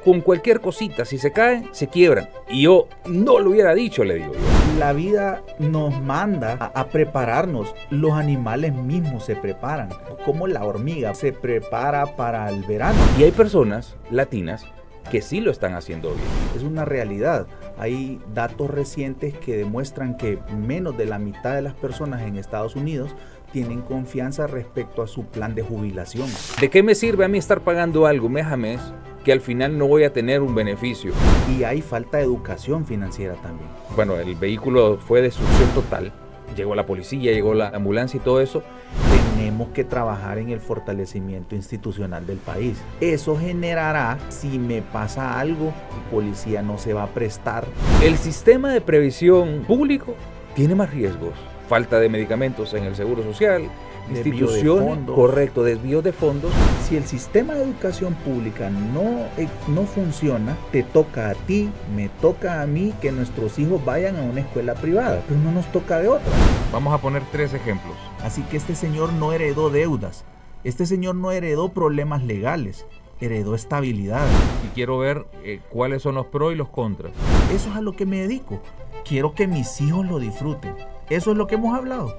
con cualquier cosita, si se caen, se quiebran. Y yo no lo hubiera dicho, le digo yo. La vida nos manda a prepararnos. Los animales mismos se preparan. Como la hormiga se prepara para el verano. Y hay personas latinas que sí lo están haciendo bien. Es una realidad. Hay datos recientes que demuestran que menos de la mitad de las personas en Estados Unidos tienen confianza respecto a su plan de jubilación. ¿De qué me sirve a mí estar pagando algo mes a mes que al final no voy a tener un beneficio? Y hay falta de educación financiera también. Bueno, el vehículo fue destrucción total. Llegó la policía, llegó la ambulancia y todo eso. Tenemos que trabajar en el fortalecimiento institucional del país. Eso generará, si me pasa algo, la policía no se va a prestar. El sistema de previsión público tiene más riesgos. Falta de medicamentos en el Seguro Social, instituciones, correcto, desvío de fondos. Si el sistema de educación pública no funciona, te toca a ti, me toca a mí que nuestros hijos vayan a una escuela privada, pero no nos toca de otra. Vamos a poner 3 ejemplos. Así que este señor no heredó deudas, este señor no heredó problemas legales, heredó estabilidad. Y quiero ver cuáles son los pros y los contras. Eso es a lo que me dedico. Quiero que mis hijos lo disfruten. Eso es lo que hemos hablado.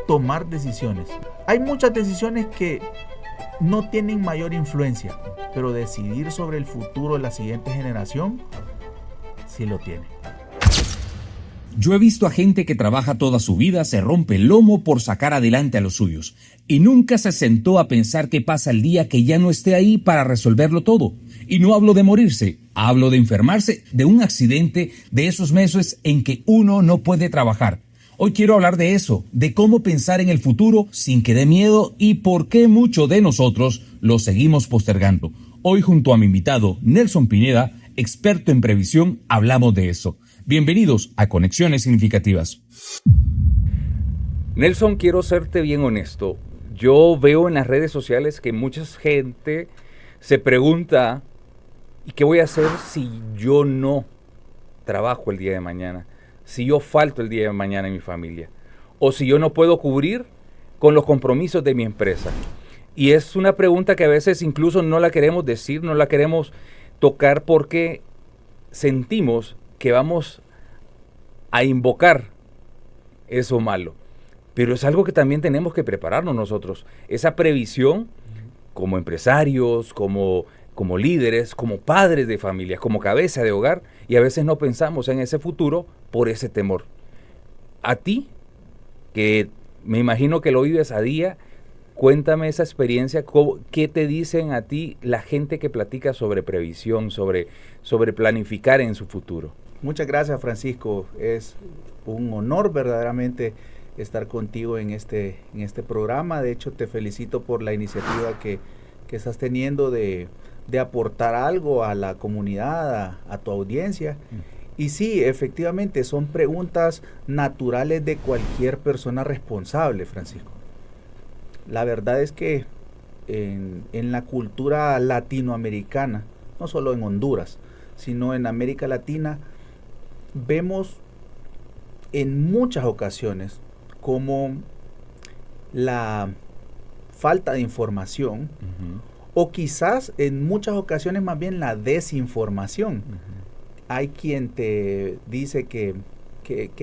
Tomar decisiones. Hay muchas decisiones que no tienen mayor influencia, pero decidir sobre el futuro de la siguiente generación sí lo tiene. Yo he visto a gente que trabaja toda su vida, se rompe el lomo por sacar adelante a los suyos y nunca se sentó a pensar qué pasa el día que ya no esté ahí para resolverlo todo. Y no hablo de morirse, hablo de enfermarse, de un accidente, de esos meses en que uno no puede trabajar. Hoy quiero hablar de eso, de cómo pensar en el futuro sin que dé miedo y por qué muchos de nosotros lo seguimos postergando. Hoy junto a mi invitado Nelson Pineda, experto en previsión, hablamos de eso. Bienvenidos a Conexiones Significativas. Nelson, quiero serte bien honesto. Yo veo en las redes sociales que mucha gente se pregunta, ¿y qué voy a hacer si yo no trabajo el día de mañana? Si yo falto el día de mañana en mi familia, o si yo no puedo cubrir con los compromisos de mi empresa. Y es una pregunta que a veces incluso no la queremos decir, no la queremos tocar porque sentimos que vamos a invocar eso malo. Pero es algo que también tenemos que prepararnos nosotros. Esa previsión como empresarios, como líderes, como padres de familias, como cabeza de hogar, y a veces no pensamos en ese futuro por ese temor. A ti, que me imagino que lo vives a día, cuéntame esa experiencia, ¿qué te dicen a ti la gente que platica sobre previsión, sobre planificar en su futuro? Muchas gracias, Francisco. Es un honor verdaderamente estar contigo en este programa. De hecho, te felicito por la iniciativa que estás teniendo de aportar algo a la comunidad, a tu audiencia. Y sí, efectivamente, son preguntas naturales de cualquier persona responsable, Francisco. La verdad es que en la cultura latinoamericana, no solo en Honduras, sino en América Latina, vemos en muchas ocasiones como la falta de información, o quizás en muchas ocasiones más bien la desinformación. Hay quien te dice que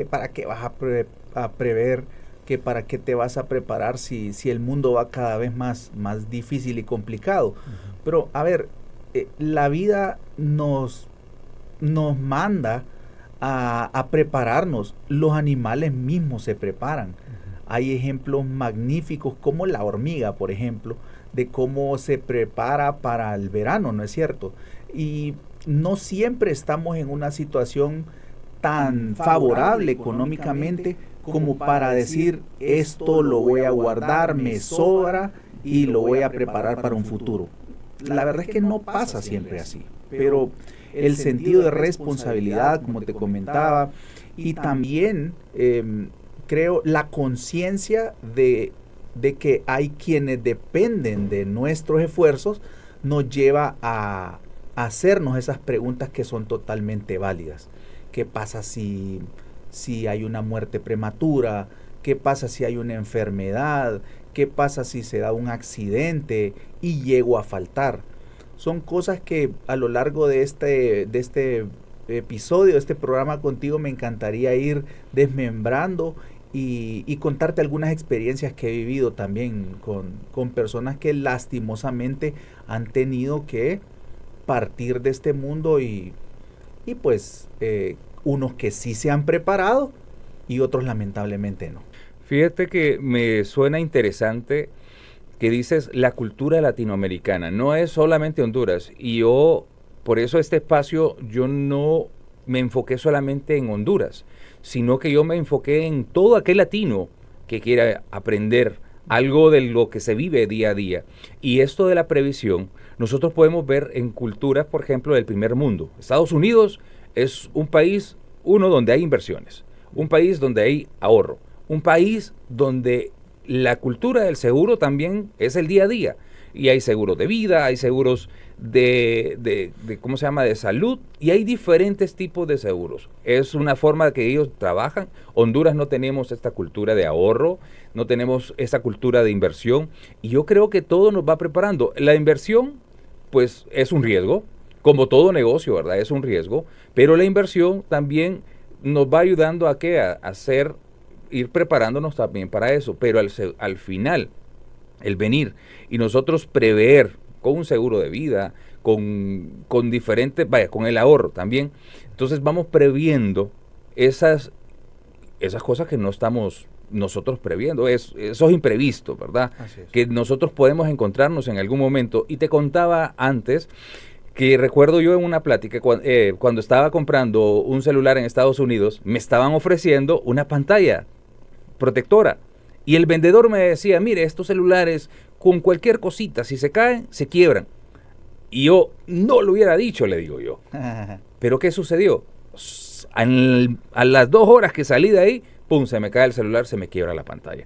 para qué vas a prever, que para qué te vas a preparar si el mundo va cada vez más difícil y complicado. Pero a ver, la vida nos manda a prepararnos. Los animales mismos se preparan. Hay ejemplos magníficos como la hormiga, por ejemplo, de cómo se prepara para el verano, ¿no es cierto? Y no siempre estamos en una situación tan favorable económicamente como para decir, esto lo voy a guardar, me sobra y lo voy a preparar para un futuro. La verdad es que no pasa siempre así, pero el sentido de responsabilidad, como te comentaba, y también creo la conciencia de que hay quienes dependen de nuestros esfuerzos, nos lleva a hacernos esas preguntas que son totalmente válidas. ¿Qué pasa si hay una muerte prematura? ¿Qué pasa si hay una enfermedad? ¿Qué pasa si se da un accidente y llego a faltar? son cosas que a lo largo de este episodio, de este programa contigo, me encantaría ir desmembrando y contarte algunas experiencias que he vivido también con personas que lastimosamente han tenido que partir de este mundo y pues unos que sí se han preparado y otros lamentablemente no. Fíjate que me suena interesante que dices la cultura latinoamericana, no es solamente Honduras, y yo, por eso este espacio, yo no me enfoqué solamente en Honduras, sino que yo me enfoqué en todo aquel latino que quiera aprender algo de lo que se vive día a día. Y esto de la previsión, nosotros podemos ver en culturas, por ejemplo, del primer mundo. Estados Unidos es un país, uno, donde hay inversiones, un país donde hay ahorro, un país donde la cultura del seguro también es el día a día. Y hay seguros de vida, hay seguros de ¿cómo se llama?, de salud, y hay diferentes tipos de seguros. Es una forma que ellos trabajan. Honduras no tenemos esta cultura de ahorro, no tenemos esta cultura de inversión, y yo creo que todo nos va preparando. La inversión, pues, es un riesgo, como todo negocio, ¿verdad? Es un riesgo, pero la inversión también nos va ayudando a ¿qué? A hacer, ir preparándonos también para eso, pero al final, el venir y nosotros prever con un seguro de vida, con diferentes, con el ahorro también, entonces vamos previendo esas cosas que no estamos nosotros previendo, esos imprevistos, ¿verdad? Que nosotros podemos encontrarnos en algún momento. Y te contaba antes que recuerdo yo en una plática, cuando estaba comprando un celular en Estados Unidos, me estaban ofreciendo una pantalla protectora. Y el vendedor me decía, mire, estos celulares con cualquier cosita, si se caen, se quiebran. Y yo no lo hubiera dicho, le digo yo. Pero ¿qué sucedió? A las 2 horas que salí de ahí, pum, se me cae el celular, se me quiebra la pantalla.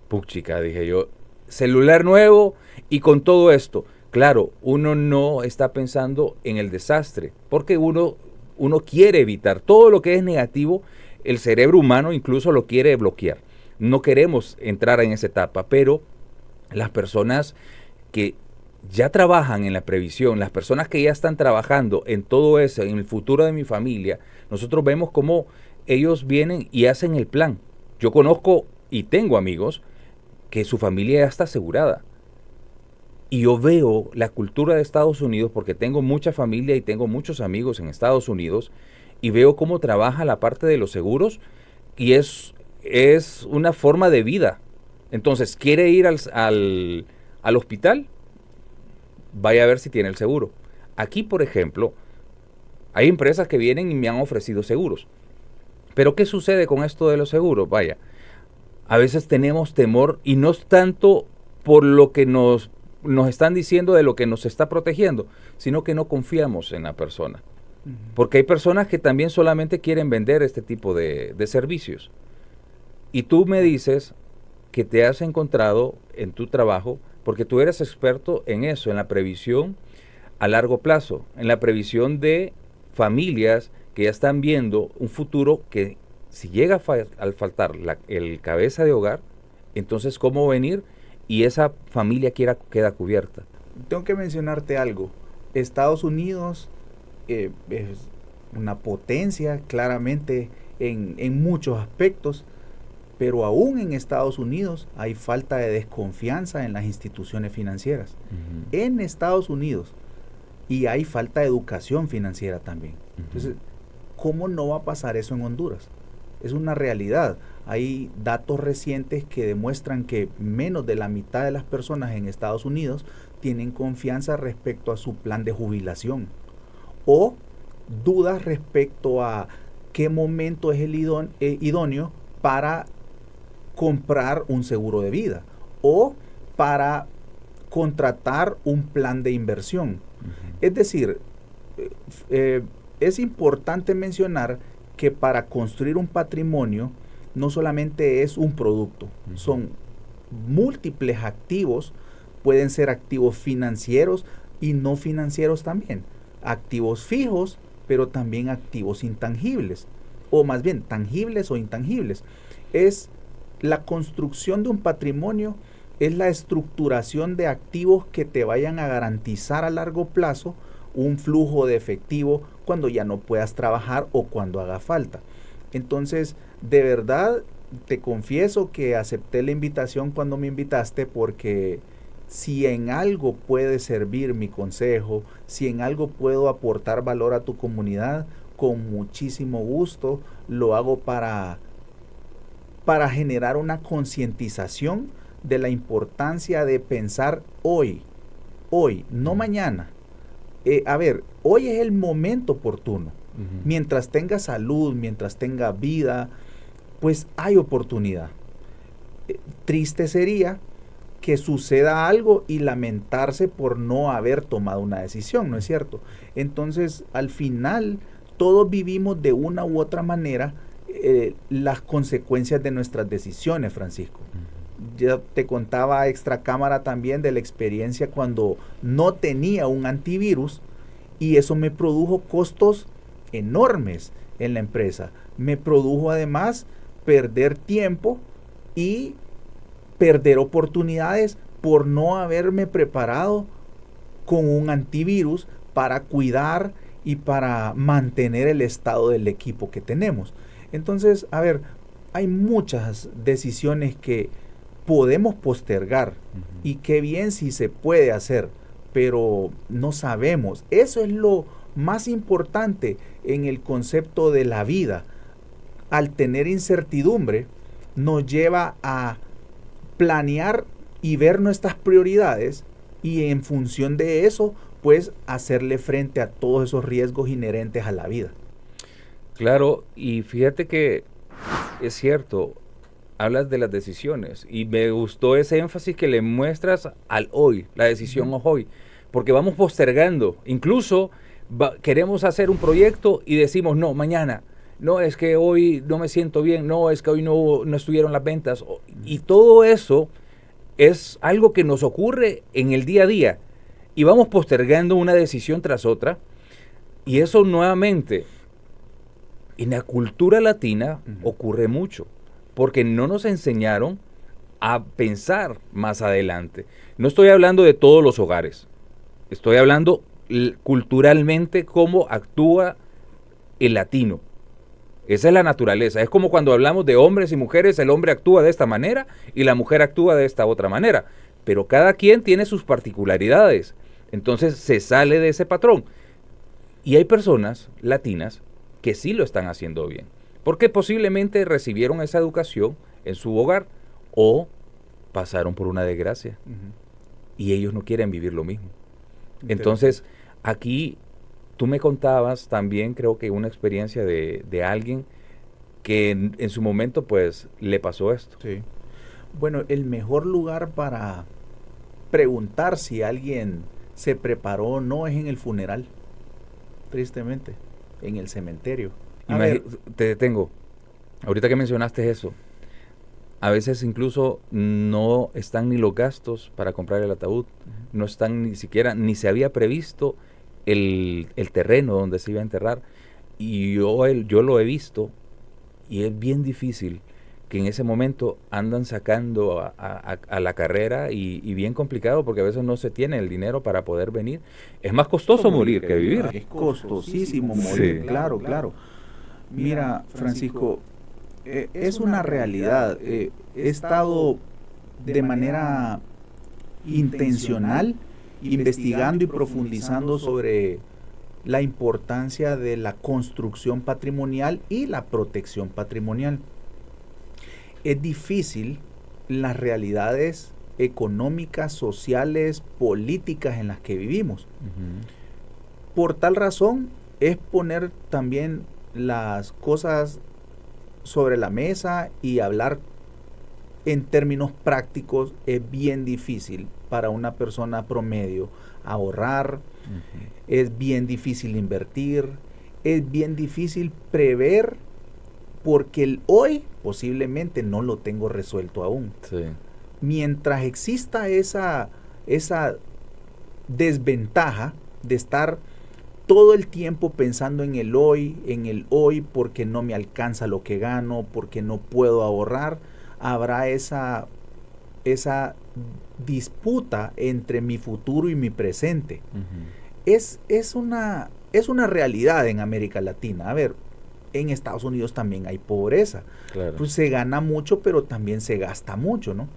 Puchica, dije yo, celular nuevo y con todo esto. Claro, uno no está pensando en el desastre, porque uno quiere evitar todo lo que es negativo. El cerebro humano incluso lo quiere bloquear. No queremos entrar en esa etapa, pero las personas que ya trabajan en la previsión, las personas que ya están trabajando en todo eso, en el futuro de mi familia, nosotros vemos cómo ellos vienen y hacen el plan. Yo conozco y tengo amigos que su familia ya está asegurada. Y yo veo la cultura de Estados Unidos, porque tengo mucha familia y tengo muchos amigos en Estados Unidos, y veo cómo trabaja la parte de los seguros, y es una forma de vida. Entonces, ¿quiere ir al hospital? Vaya a ver si tiene el seguro. Aquí, por ejemplo, hay empresas que vienen y me han ofrecido seguros. Pero ¿qué sucede con esto de los seguros? Vaya, a veces tenemos temor, y no es tanto por lo que nos están diciendo de lo que nos está protegiendo, sino que no confiamos en la persona. Porque hay personas que también solamente quieren vender este tipo de servicios. Y tú me dices que te has encontrado en tu trabajo, porque tú eres experto en eso, en la previsión a largo plazo, en la previsión de familias que ya están viendo un futuro que si llega al faltar el cabeza de hogar, entonces ¿cómo venir? Y esa familia queda cubierta. Tengo que mencionarte algo. Estados Unidos es una potencia claramente en muchos aspectos, pero aún en Estados Unidos hay falta de desconfianza en las instituciones financieras. En Estados Unidos. Y hay falta de educación financiera también. Entonces, ¿cómo no va a pasar eso en Honduras? Es una realidad. Hay datos recientes que demuestran que menos de la mitad de las personas en Estados Unidos tienen confianza respecto a su plan de jubilación, o dudas respecto a qué momento es el idóneo para comprar un seguro de vida o para contratar un plan de inversión. Es decir, es importante mencionar que para construir un patrimonio no solamente es un producto, son múltiples activos, pueden ser activos financieros y no financieros también, activos fijos, pero también activos intangibles, o más bien tangibles o intangibles. Es la construcción de un patrimonio es la estructuración de activos que te vayan a garantizar a largo plazo un flujo de efectivo cuando ya no puedas trabajar o cuando haga falta. Entonces, de verdad, te confieso que acepté la invitación cuando me invitaste, porque si en algo puede servir mi consejo, si en algo puedo aportar valor a tu comunidad, con muchísimo gusto lo hago para generar una concientización de la importancia de pensar hoy, no mañana. Hoy es el momento oportuno. Mientras tenga salud, mientras tenga vida, pues hay oportunidad. Triste sería que suceda algo y lamentarse por no haber tomado una decisión, ¿no es cierto? Entonces, al final, todos vivimos de una u otra manera las consecuencias de nuestras decisiones, Francisco. Ya te contaba extra cámara también de la experiencia cuando no tenía un antivirus, y eso me produjo costos enormes en la empresa. Me produjo además perder tiempo y perder oportunidades por no haberme preparado con un antivirus para cuidar y para mantener el estado del equipo que tenemos. Entonces, hay muchas decisiones que podemos postergar, y qué bien si se puede hacer, pero no sabemos. Eso es lo más importante en el concepto de la vida. Al tener incertidumbre, nos lleva a planear y ver nuestras prioridades, y en función de eso, pues hacerle frente a todos esos riesgos inherentes a la vida. Claro, y fíjate que es cierto, hablas de las decisiones, y me gustó ese énfasis que le muestras al hoy, la decisión hoy, porque vamos postergando. Incluso queremos hacer un proyecto y decimos, no, mañana. No, es que hoy no me siento bien. No, es que hoy no estuvieron las ventas. Y todo eso es algo que nos ocurre en el día a día. Y vamos postergando una decisión tras otra. Y eso nuevamente, en la cultura latina ocurre mucho. Porque no nos enseñaron a pensar más adelante. No estoy hablando de todos los hogares. Estoy hablando culturalmente cómo actúa el latino. Esa es la naturaleza. Es como cuando hablamos de hombres y mujeres, el hombre actúa de esta manera y la mujer actúa de esta otra manera. Pero cada quien tiene sus particularidades. Entonces se sale de ese patrón. Y hay personas latinas que sí lo están haciendo bien, porque posiblemente recibieron esa educación en su hogar o pasaron por una desgracia y ellos no quieren vivir lo mismo. Entonces, aquí tú me contabas también, creo que una experiencia de alguien que en su momento pues le pasó esto. Sí. Bueno, el mejor lugar para preguntar si alguien se preparó o no es en el funeral, tristemente, en el cementerio. Te detengo. Ahorita que mencionaste eso, a veces incluso no están ni los gastos para comprar el ataúd, no están ni siquiera, ni se había previsto el terreno donde se iba a enterrar. Y yo lo he visto, y es bien difícil que en ese momento andan sacando a la carrera, y bien complicado, porque a veces no se tiene el dinero para poder venir. Es más costoso morir que vivir. Es costosísimo morir, sí. Claro. Mira, Francisco, es una realidad. He estado de manera intencional investigando y profundizando sobre la importancia de la construcción patrimonial y la protección patrimonial. Es difícil las realidades económicas, sociales, políticas en las que vivimos. Por tal razón, es poner también las cosas sobre la mesa y hablar en términos prácticos. Es bien difícil para una persona promedio ahorrar, es bien difícil invertir, es bien difícil prever, porque el hoy posiblemente no lo tengo resuelto aún. Sí. Mientras exista esa desventaja de estar todo el tiempo pensando en el hoy, porque no me alcanza lo que gano, porque no puedo ahorrar, habrá esa esa disputa entre mi futuro y mi presente. Ujú. Es una realidad en América Latina. A ver, en Estados Unidos también hay pobreza. Claro. Pues se gana mucho, pero también se gasta mucho, ¿no?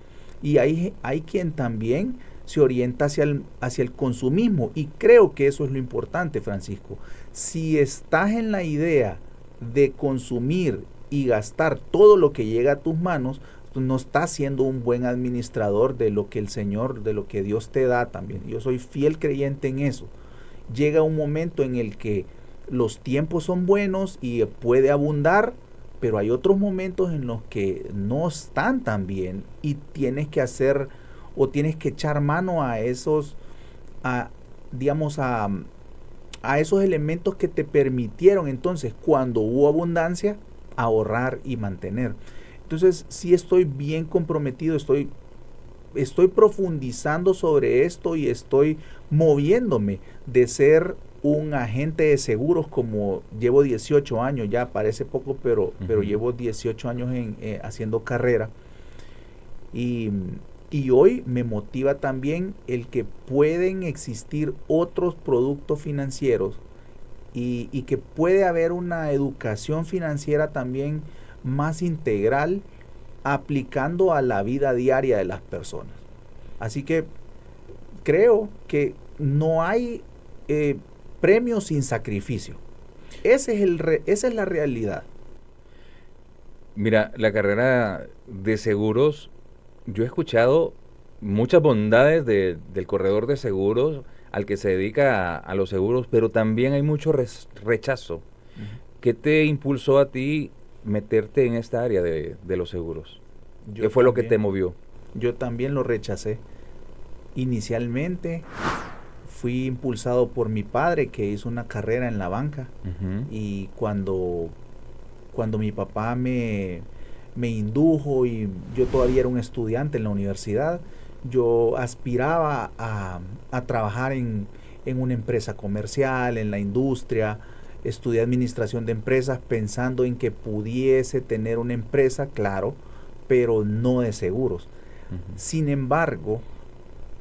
Y hay quien también se orienta hacia el consumismo. Y creo que eso es lo importante, Francisco. Si estás en la idea de consumir y gastar todo lo que llega a tus manos, tú no estás siendo un buen administrador de lo que el Señor, de lo que Dios te da también. Yo soy fiel creyente en eso. Llega un momento en el que los tiempos son buenos y puede abundar, pero hay otros momentos en los que no están tan bien y tienes que hacer o tienes que echar mano a esos, digamos, a esos elementos que te permitieron entonces, cuando hubo abundancia, ahorrar y mantener. Entonces, sí estoy bien comprometido, estoy profundizando sobre esto y estoy moviéndome de ser un agente de seguros, como llevo 18 años, ya parece poco, pero llevo 18 años haciendo carrera. Y hoy me motiva también el que pueden existir otros productos financieros y que puede haber una educación financiera también más integral, aplicando a la vida diaria de las personas. Así que creo que no hay premio sin sacrificio. Esa es la realidad. Mira, la carrera de seguros, yo he escuchado muchas bondades del corredor de seguros al que se dedica a los seguros, pero también hay mucho rechazo. Uh-huh. ¿Qué te impulsó a ti meterte en esta área de los seguros? Yo ¿Qué fue lo que también, te movió? Yo también lo rechacé. Inicialmente fui impulsado por mi padre, que hizo una carrera en la banca. Ujú. Y cuando mi papá me indujo y yo todavía era un estudiante en la universidad, yo aspiraba a trabajar en una empresa comercial, en la industria. Estudié administración de empresas pensando en que pudiese tener una empresa, claro, pero no de seguros. Ujú. Sin embargo,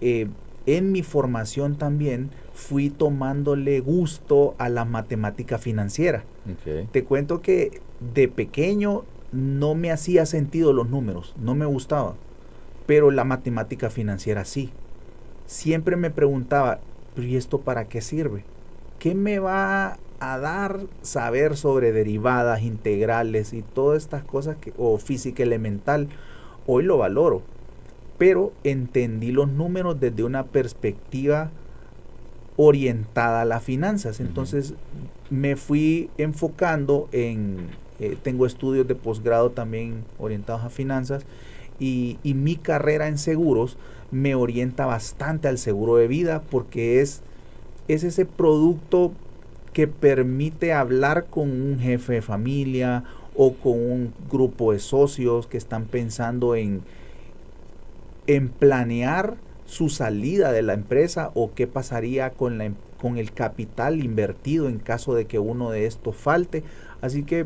en mi formación también fui tomándole gusto a la matemática financiera. Okay. Te cuento que de pequeño no me hacía sentido los números, no me gustaba, pero la matemática financiera sí. Siempre me preguntaba, ¿y esto para qué sirve? ¿Qué me va a dar saber sobre derivadas, integrales y todas estas cosas o física elemental? Hoy lo valoro, pero entendí los números desde una perspectiva orientada a las finanzas. Entonces me fui enfocando tengo estudios de posgrado también orientados a finanzas, y mi carrera en seguros me orienta bastante al seguro de vida, porque es ese producto que permite hablar con un jefe de familia o con un grupo de socios que están pensando en planear su salida de la empresa, o qué pasaría con el capital invertido en caso de que uno de estos falte. Así que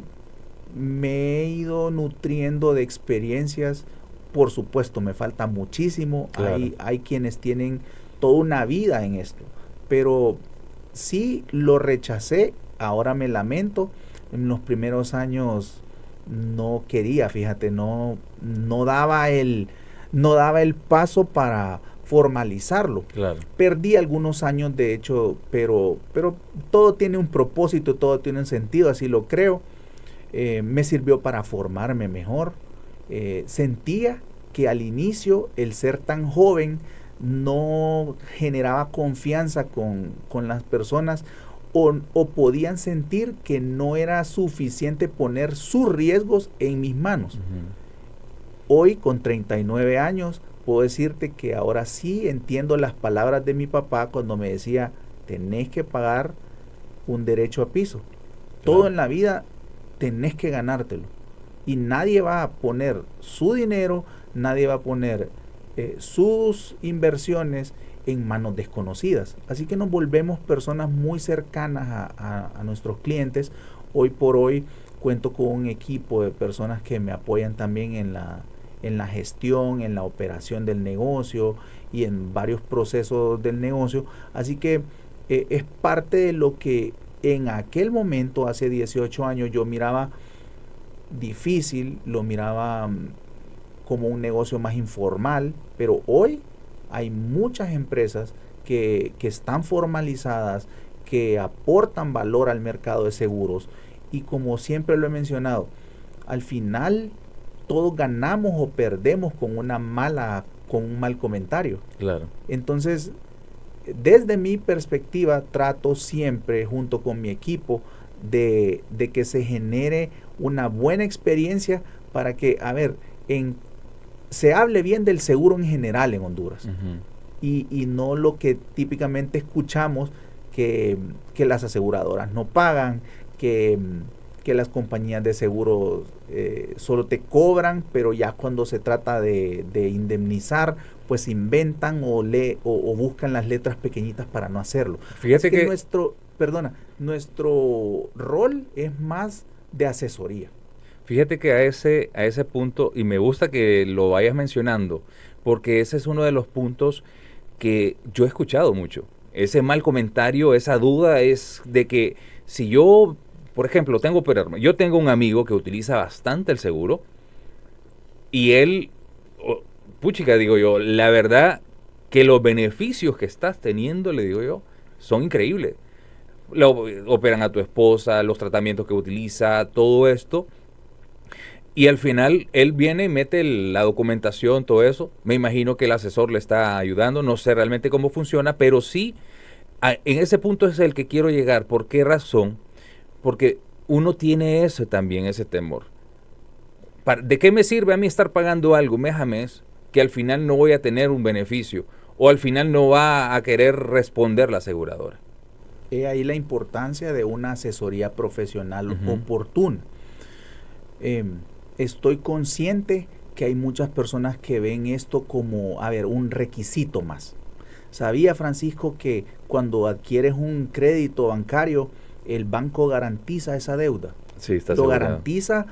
me he ido nutriendo de experiencias. Por supuesto, me falta muchísimo. Claro. Hay quienes tienen toda una vida en esto, pero sí lo rechacé. Ahora me lamento. En los primeros años no quería, fíjate, no daba el paso para formalizarlo. Claro. Perdí algunos años, de hecho, pero todo tiene un propósito, todo tiene un sentido, así lo creo. Me sirvió para formarme mejor. Sentía que al inicio el ser tan joven no generaba confianza con las personas, o podían sentir que no era suficiente poner sus riesgos en mis manos. Uh-huh. Hoy, con 39 años, puedo decirte que ahora sí entiendo las palabras de mi papá cuando me decía: tenés que pagar un derecho a piso. Claro. Todo en la vida tenés que ganártelo. Y nadie va a poner su dinero, nadie va a poner sus inversiones en manos desconocidas. Así que nos volvemos personas muy cercanas a nuestros clientes. Hoy por hoy cuento con un equipo de personas que me apoyan también en en la gestión, en la operación del negocio y en varios procesos del negocio. Así que es parte de lo que en aquel momento, hace 18 años, yo miraba difícil, lo miraba como un negocio más informal, pero hoy hay muchas empresas que están formalizadas, que aportan valor al mercado de seguros, y como siempre lo he mencionado, al final todos ganamos o perdemos con un mal comentario. Claro. Entonces, desde mi perspectiva, trato siempre, junto con mi equipo, de que se genere una buena experiencia para que, se hable bien del seguro en general en Honduras. Y no lo que típicamente escuchamos, que las aseguradoras no pagan, que las compañías de seguros solo te cobran, pero ya cuando se trata de indemnizar, pues inventan o buscan las letras pequeñitas para no hacerlo. Fíjate que nuestro rol es más de asesoría. Fíjate que a ese punto, y me gusta que lo vayas mencionando, porque ese es uno de los puntos que yo he escuchado mucho. Ese mal comentario, esa duda es de que si yo, por ejemplo, yo tengo un amigo que utiliza bastante el seguro y él, puchica, digo yo, la verdad que los beneficios que estás teniendo, le digo yo, son increíbles. Operan a tu esposa, los tratamientos que utiliza, todo esto. Y al final él viene y mete la documentación, todo eso. Me imagino que el asesor le está ayudando. No sé realmente cómo funciona, pero sí, en ese punto es el que quiero llegar. ¿Por qué razón? Porque uno tiene también ese temor. ¿De qué me sirve a mí estar pagando algo mes a mes que al final no voy a tener un beneficio? O al final no va a querer responder la aseguradora. Ahí la importancia de una asesoría profesional oportuna. Estoy consciente que hay muchas personas que ven esto como, un requisito más. ¿Sabía, Francisco, que cuando adquieres un crédito bancario, el banco garantiza esa deuda? Sí, está Lo asegurado. garantiza,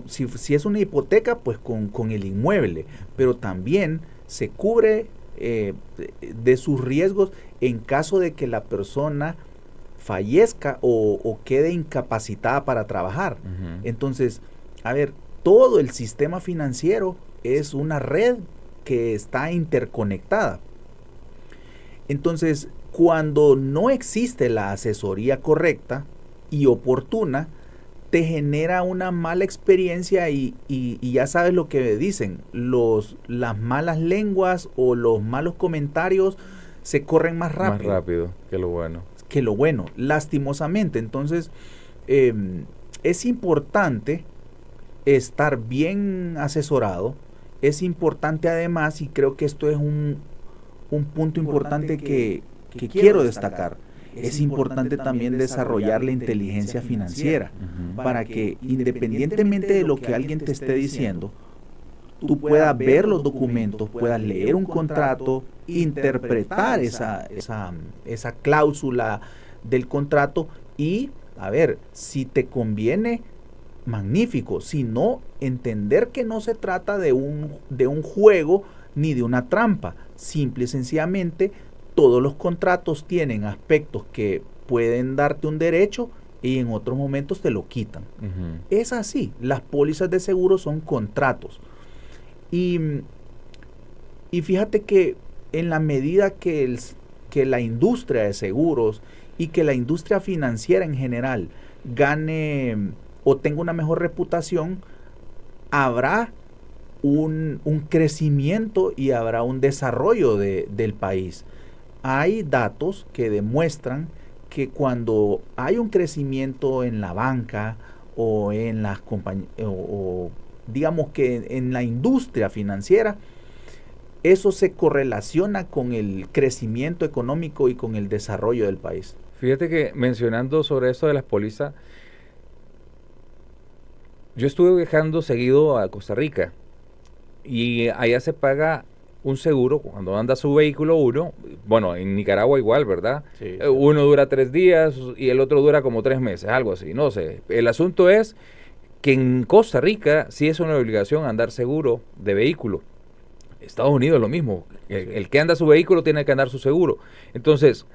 si es una hipoteca, pues con el inmueble, pero también se cubre de sus riesgos en caso de que la persona fallezca o quede incapacitada para trabajar. Entonces, todo el sistema financiero es una red que está interconectada. Entonces, cuando no existe la asesoría correcta y oportuna, te genera una mala experiencia y ya sabes lo que dicen, las malas lenguas o los malos comentarios se corren más rápido. Más rápido que lo bueno. Lastimosamente. Entonces, es importante estar bien asesorado. Es importante además, y creo que esto es un punto importante que quiero destacar, es importante también desarrollar la inteligencia financiera para que, independientemente de lo que alguien te esté diciendo, tú puedas ver los documentos, puedas leer un contrato, interpretar esa cláusula del contrato y, si te conviene, magnífico. Si no, entender que no se trata de un juego ni de una trampa. Simple y sencillamente, todos los contratos tienen aspectos que pueden darte un derecho y en otros momentos te lo quitan. Es así. Las pólizas de seguro son contratos. Y fíjate que en la medida que la industria de seguros y que la industria financiera en general gane o tenga una mejor reputación, habrá un crecimiento y habrá un desarrollo del país. Hay datos que demuestran que cuando hay un crecimiento en la banca o en las compañías, o digamos que en la industria financiera, eso se correlaciona con el crecimiento económico y con el desarrollo del país. Fíjate que mencionando sobre eso de las pólizas, yo estuve viajando seguido a Costa Rica y allá se paga un seguro cuando anda su vehículo en Nicaragua igual, ¿verdad? Sí. Uno dura 3 días y el otro dura como 3 meses, algo así, no sé. El asunto es que en Costa Rica sí es una obligación andar seguro de vehículo. Estados Unidos es lo mismo. El que anda su vehículo tiene que andar su seguro. Entonces,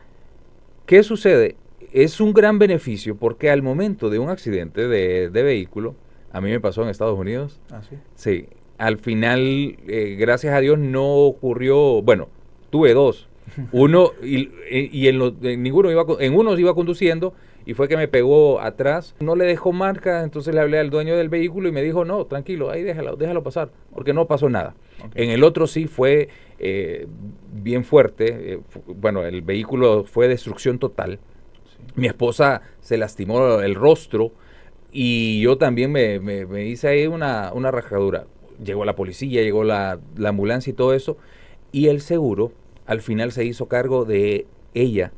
¿qué sucede? Es un gran beneficio porque al momento de un accidente de vehículo, a mí me pasó en Estados Unidos. ¿Ah, sí? Sí, al final, gracias a Dios, no ocurrió, bueno, tuve dos. Uno, y en ninguno en uno iba conduciendo y fue que me pegó atrás. No le dejó marca, entonces le hablé al dueño del vehículo y me dijo, no, tranquilo, ahí déjalo pasar, porque no pasó nada. Okay. En el otro sí fue bien fuerte, bueno, el vehículo fue destrucción total. Sí. Mi esposa se lastimó el rostro y yo también me hice ahí una rajadura. Llegó la policía, llegó la ambulancia y todo eso, y el seguro al final se hizo cargo de ella,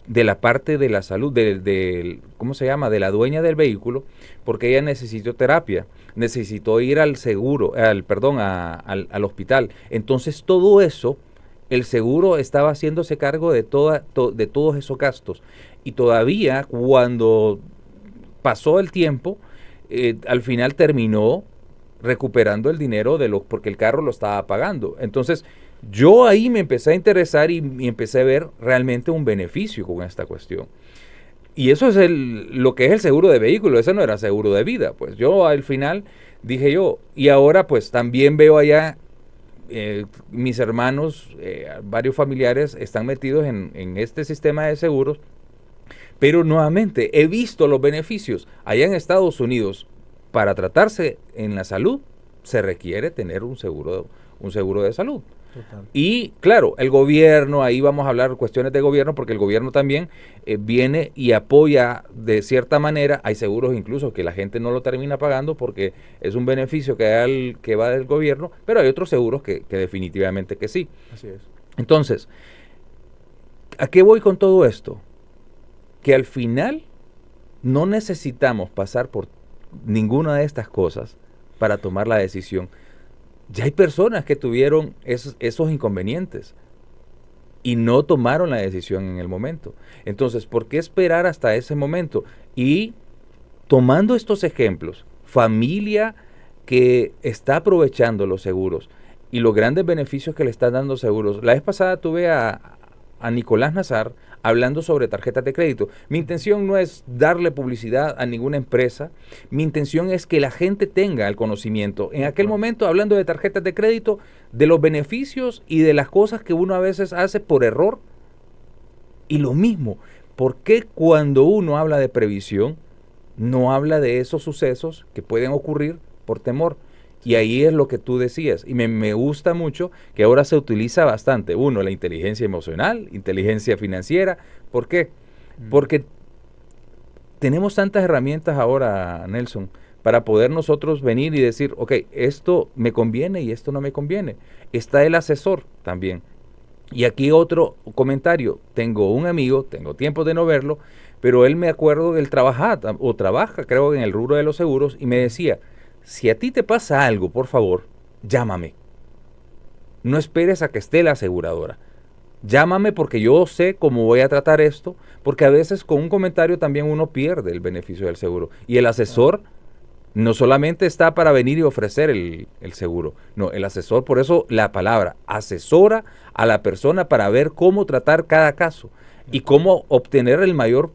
de la parte de la salud, ¿cómo se llama? De la dueña del vehículo, porque ella necesitó terapia, necesitó ir al seguro, al hospital. Entonces todo eso, el seguro estaba haciéndose cargo de todos esos gastos. Y todavía cuando pasó el tiempo, al final terminó recuperando el dinero porque el carro lo estaba pagando. Entonces, yo ahí me empecé a interesar y empecé a ver realmente un beneficio con esta cuestión. Y eso es lo que es el seguro de vehículo, ese no era seguro de vida. Pues yo al final dije yo, y ahora pues también veo allá mis hermanos, varios familiares están metidos en este sistema de seguros, pero nuevamente he visto los beneficios. Allá en Estados Unidos, para tratarse en la salud, se requiere tener un seguro de salud. Total. Y claro, el gobierno, ahí vamos a hablar cuestiones de gobierno, porque el gobierno también viene y apoya de cierta manera. Hay seguros incluso que la gente no lo termina pagando porque es un beneficio que va del gobierno, pero hay otros seguros que definitivamente que sí. Así es. Entonces, ¿a qué voy con todo esto? Que al final no necesitamos pasar por ninguna de estas cosas para tomar la decisión. Ya hay personas que tuvieron esos inconvenientes y no tomaron la decisión en el momento. Entonces, ¿por qué esperar hasta ese momento? Y tomando estos ejemplos, familia que está aprovechando los seguros y los grandes beneficios que le están dando seguros. La vez pasada tuve a Nicolás Nazar hablando sobre tarjetas de crédito. Mi intención no es darle publicidad a ninguna empresa, mi intención es que la gente tenga el conocimiento. En aquel momento, hablando de tarjetas de crédito, de los beneficios y de las cosas que uno a veces hace por error. Y lo mismo, ¿por qué cuando uno habla de previsión, no habla de esos sucesos que pueden ocurrir por temor? Y ahí es lo que tú decías, y me gusta mucho que ahora se utiliza bastante, la inteligencia emocional, inteligencia financiera. ¿Por qué? Porque tenemos tantas herramientas ahora, Nelson, para poder nosotros venir y decir, ok, esto me conviene y esto no me conviene. Está el asesor también. Y aquí otro comentario, tengo un amigo, tengo tiempo de no verlo, pero él me acuerdo que él trabaja creo en el rubro de los seguros, y me decía, si a ti te pasa algo, por favor, llámame. No esperes a que esté la aseguradora. Llámame porque yo sé cómo voy a tratar esto, porque a veces con un comentario también uno pierde el beneficio del seguro. Y el asesor no solamente está para venir y ofrecer el seguro, no, el asesor, por eso la palabra, asesora a la persona para ver cómo tratar cada caso y cómo obtener el mayor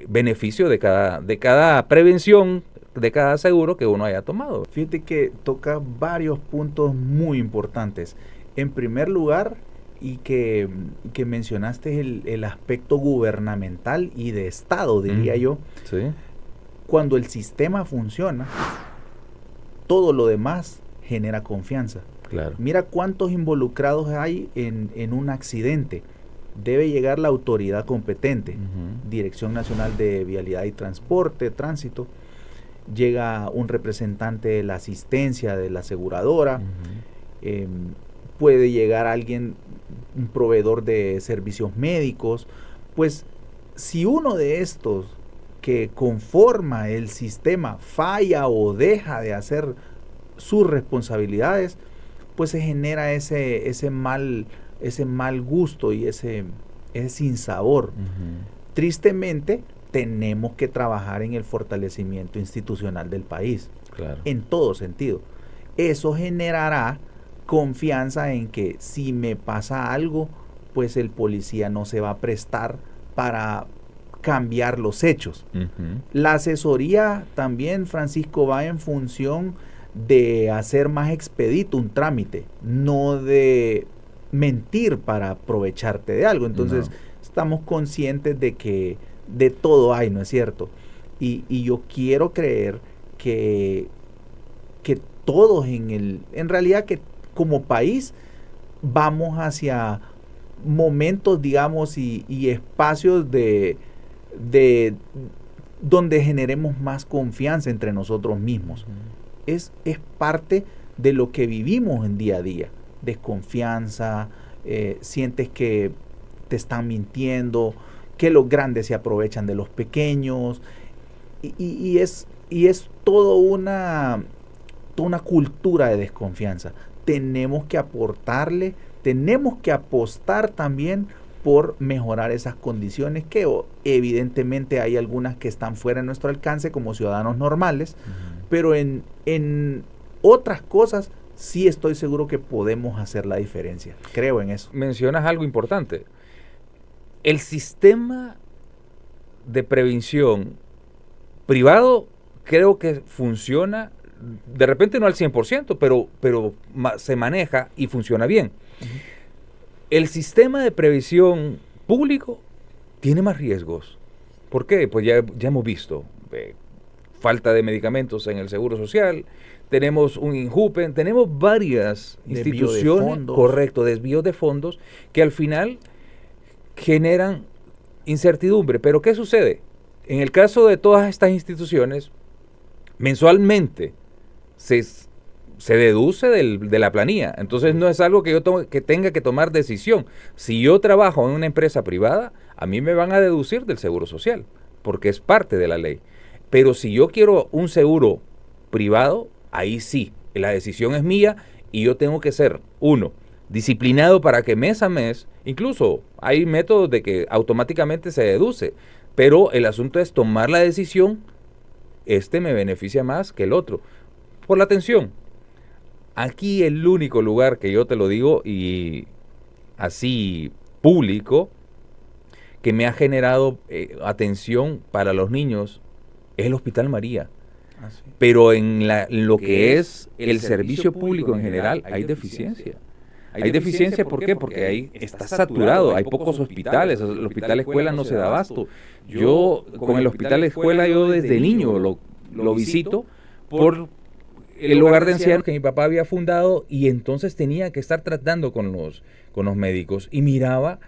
beneficio de cada prevención, de cada seguro que uno haya tomado. Fíjate que toca varios puntos muy importantes. En primer lugar, y que mencionaste el aspecto gubernamental y de Estado, diría yo. Sí. Cuando el sistema funciona, todo lo demás genera confianza. Claro. Mira cuántos involucrados hay en un accidente. Debe llegar la autoridad competente, Dirección Nacional de Vialidad y Transporte, Tránsito. Llega un representante de la asistencia de la aseguradora, puede llegar alguien, un proveedor de servicios médicos. Pues si uno de estos que conforma el sistema falla o deja de hacer sus responsabilidades, pues se genera ese mal gusto y ese sinsabor. Tristemente, tenemos que trabajar en el fortalecimiento institucional del país, Claro. en todo sentido. Eso generará confianza en que si me pasa algo, pues el policía no se va a prestar para cambiar los hechos. Ujú. La asesoría también, Francisco, va en función de hacer más expedito un trámite, no de mentir para aprovecharte de algo. Entonces, estamos conscientes de que de todo hay, ¿no es cierto? Y yo quiero creer que todos en realidad que como país vamos hacia momentos, digamos, y espacios de donde generemos más confianza entre nosotros mismos. Es parte de lo que vivimos en día a día. Desconfianza, sientes que te están mintiendo, que los grandes se aprovechan de los pequeños, y es toda una cultura de desconfianza. Tenemos que aportarle, tenemos que apostar también por mejorar esas condiciones que evidentemente hay algunas que están fuera de nuestro alcance como ciudadanos normales, pero en otras cosas sí estoy seguro que podemos hacer la diferencia. Creo en eso. Mencionas algo importante. El sistema de prevención privado creo que funciona, de repente no al 100%, pero se maneja y funciona bien. El sistema de previsión público tiene más riesgos. ¿Por qué? Pues ya hemos visto falta de medicamentos en el Seguro Social, tenemos un INJUPEN, tenemos varias instituciones, correcto, desvíos de fondos que al final generan incertidumbre. Pero ¿qué sucede? En el caso de todas estas instituciones, mensualmente se deduce de la planilla. Entonces no es algo que yo que tenga que tomar decisión. Si yo trabajo en una empresa privada, a mí me van a deducir del Seguro Social, porque es parte de la ley. Pero si yo quiero un seguro privado, ahí sí, la decisión es mía y yo tengo que ser, disciplinado para que mes a mes, incluso hay métodos de que automáticamente se deduce, pero el asunto es tomar la decisión, me beneficia más que el otro. Por la atención. Aquí el único lugar que yo te lo digo y así público que me ha generado atención para los niños es el Hospital María. Así. Pero en lo que es el servicio público en general hay deficiencia. Hay deficiencia, ¿por qué? Porque ahí está saturado, hay pocos hospitales, el hospital escuela no se da abasto. Yo con el hospital escuela yo desde niño lo visito por el hogar de ancianos que mi papá había fundado y entonces tenía que estar tratando con los médicos y miraba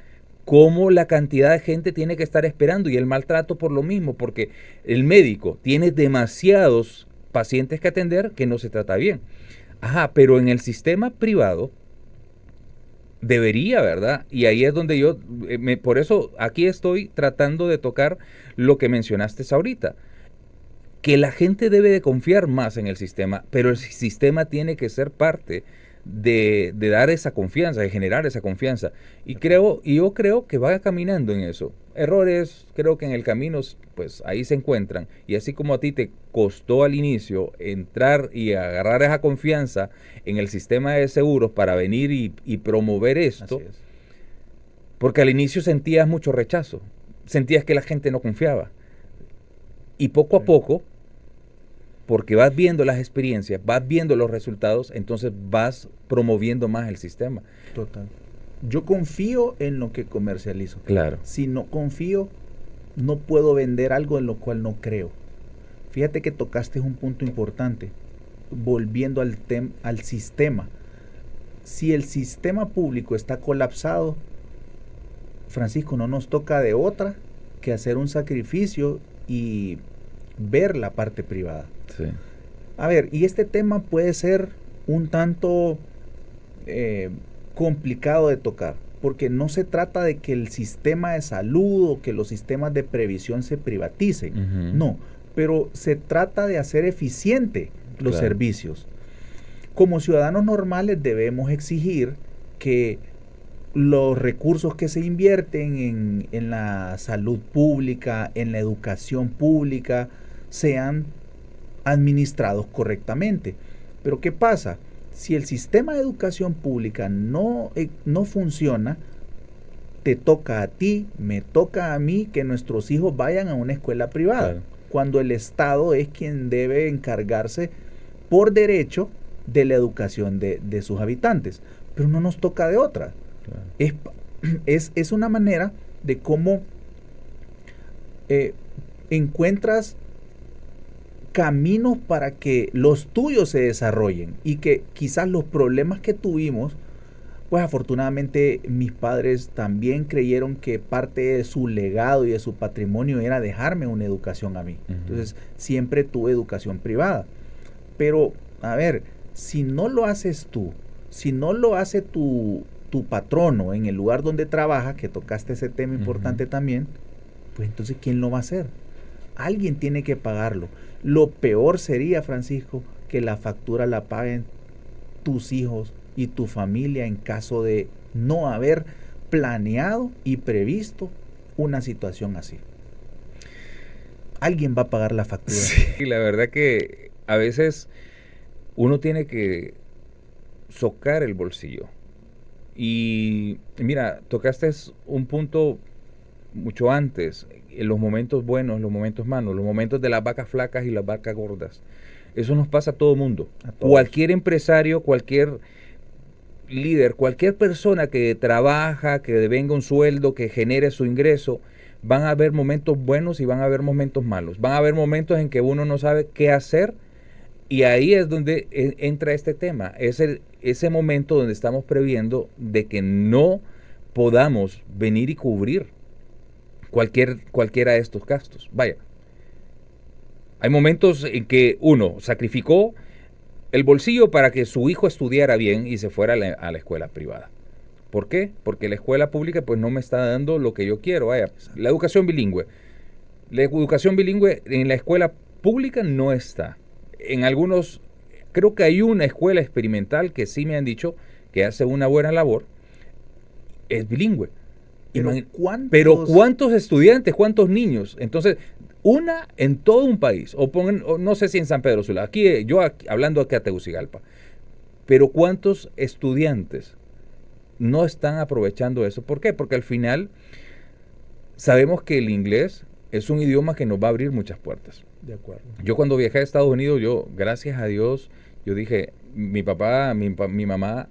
cómo la cantidad de gente tiene que estar esperando y el maltrato por lo mismo, porque el médico tiene demasiados pacientes que atender que no se trata bien. Pero en el sistema privado debería, ¿verdad? Y ahí es donde yo, por eso aquí estoy tratando de tocar lo que mencionaste ahorita, que la gente debe de confiar más en el sistema, pero el sistema tiene que ser parte de dar esa confianza, de generar esa confianza. Y yo creo que va caminando en eso. Errores, creo que en el camino, pues ahí se encuentran. Y así como a ti te costó al inicio entrar y agarrar esa confianza en el sistema de seguros para venir y promover esto, porque al inicio sentías mucho rechazo, sentías que la gente no confiaba. Y poco a poco, porque vas viendo las experiencias, vas viendo los resultados, entonces vas promoviendo más el sistema. Total. Yo confío en lo que comercializo. Claro. Si no confío, no puedo vender algo en lo cual no creo. Fíjate que tocaste un punto importante, volviendo al sistema. Si el sistema público está colapsado, Francisco, no nos toca de otra que hacer un sacrificio y ver la parte privada. Sí. A ver, y este tema puede ser un tanto complicado de tocar, porque no se trata de que el sistema de salud o que los sistemas de previsión se privaticen, no, pero se trata de hacer eficiente los servicios. Como ciudadanos normales debemos exigir que los recursos que se invierten en la salud pública, en la educación pública, sean administrados correctamente. Pero ¿qué pasa? Si el sistema de educación pública no funciona, te toca a ti, me toca a mí que nuestros hijos vayan a una escuela privada, claro, cuando el Estado es quien debe encargarse por derecho de la educación de sus habitantes. Pero no nos toca de otra. Claro. Es una manera de cómo encuentras caminos para que los tuyos se desarrollen y que quizás los problemas que tuvimos, pues afortunadamente mis padres también creyeron que parte de su legado y de su patrimonio era dejarme una educación a mí. Uh-huh. Entonces siempre tuve educación privada. Pero, a ver, si no lo haces tú, si no lo hace tu patrono en el lugar donde trabaja, que tocaste ese tema importante uh-huh. también, pues entonces ¿quién lo va a hacer? Alguien tiene que pagarlo. Lo peor sería, Francisco, que la factura la paguen tus hijos y tu familia en caso de no haber planeado y previsto una situación así. Alguien va a pagar la factura. Sí, la verdad que a veces uno tiene que socar el bolsillo. Y mira, tocaste un punto mucho antes, en los momentos buenos, los momentos malos, los momentos de las vacas flacas y las vacas gordas. Eso nos pasa a todo mundo. Cualquier empresario, cualquier líder, cualquier persona que trabaja, que devenga un sueldo, que genere su ingreso, van a haber momentos buenos y van a haber momentos malos. Van a haber momentos en que uno no sabe qué hacer, y ahí es donde entra este tema. Es ese momento donde estamos previendo de que no podamos venir y cubrir cualquiera de estos gastos. Vaya, hay momentos en que uno sacrificó el bolsillo para que su hijo estudiara bien y se fuera a la escuela privada. ¿Por qué? Porque la escuela pública pues no me está dando lo que yo quiero. Vaya, la educación bilingüe. La educación bilingüe en la escuela pública no está. En algunos, creo que hay una escuela experimental que sí me han dicho que hace una buena labor, es bilingüe. Pero ¿cuántos estudiantes, cuántos niños? Entonces, una en todo un país, o no sé si en San Pedro Sula, hablando aquí a Tegucigalpa, pero ¿cuántos estudiantes no están aprovechando eso? ¿Por qué? Porque al final sabemos que el inglés es un idioma que nos va a abrir muchas puertas. De acuerdo. Yo cuando viajé a Estados Unidos, gracias a Dios, yo dije, mi papá, mi mamá,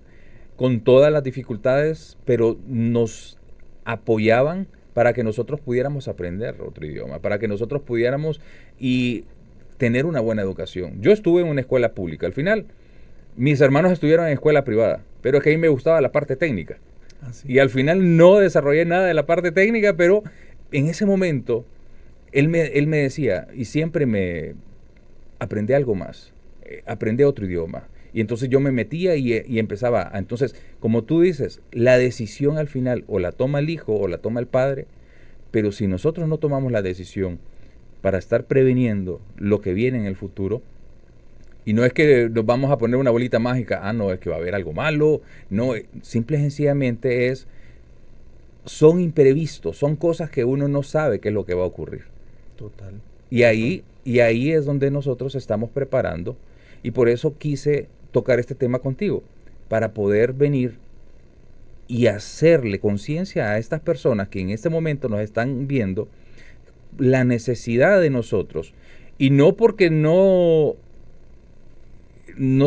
con todas las dificultades, pero nos apoyaban para que nosotros pudiéramos aprender otro idioma, para que nosotros pudiéramos y tener una buena educación. Yo estuve en una escuela pública. Al final, mis hermanos estuvieron en escuela privada, pero es que a mí me gustaba la parte técnica. Así. Y al final no desarrollé nada de la parte técnica, pero en ese momento él me decía, y siempre me aprendí algo más, aprendí otro idioma. Y entonces yo me metía y empezaba. Entonces, como tú dices, la decisión al final o la toma el hijo o la toma el padre, pero si nosotros no tomamos la decisión para estar previniendo lo que viene en el futuro, y no es que nos vamos a poner una bolita mágica, no, es que va a haber algo malo, no, simple y sencillamente son imprevistos, son cosas que uno no sabe qué es lo que va a ocurrir. Total. Y ahí es donde nosotros estamos preparando, y por eso quise tocar este tema contigo, para poder venir y hacerle conciencia a estas personas que en este momento nos están viendo la necesidad de nosotros, y no porque no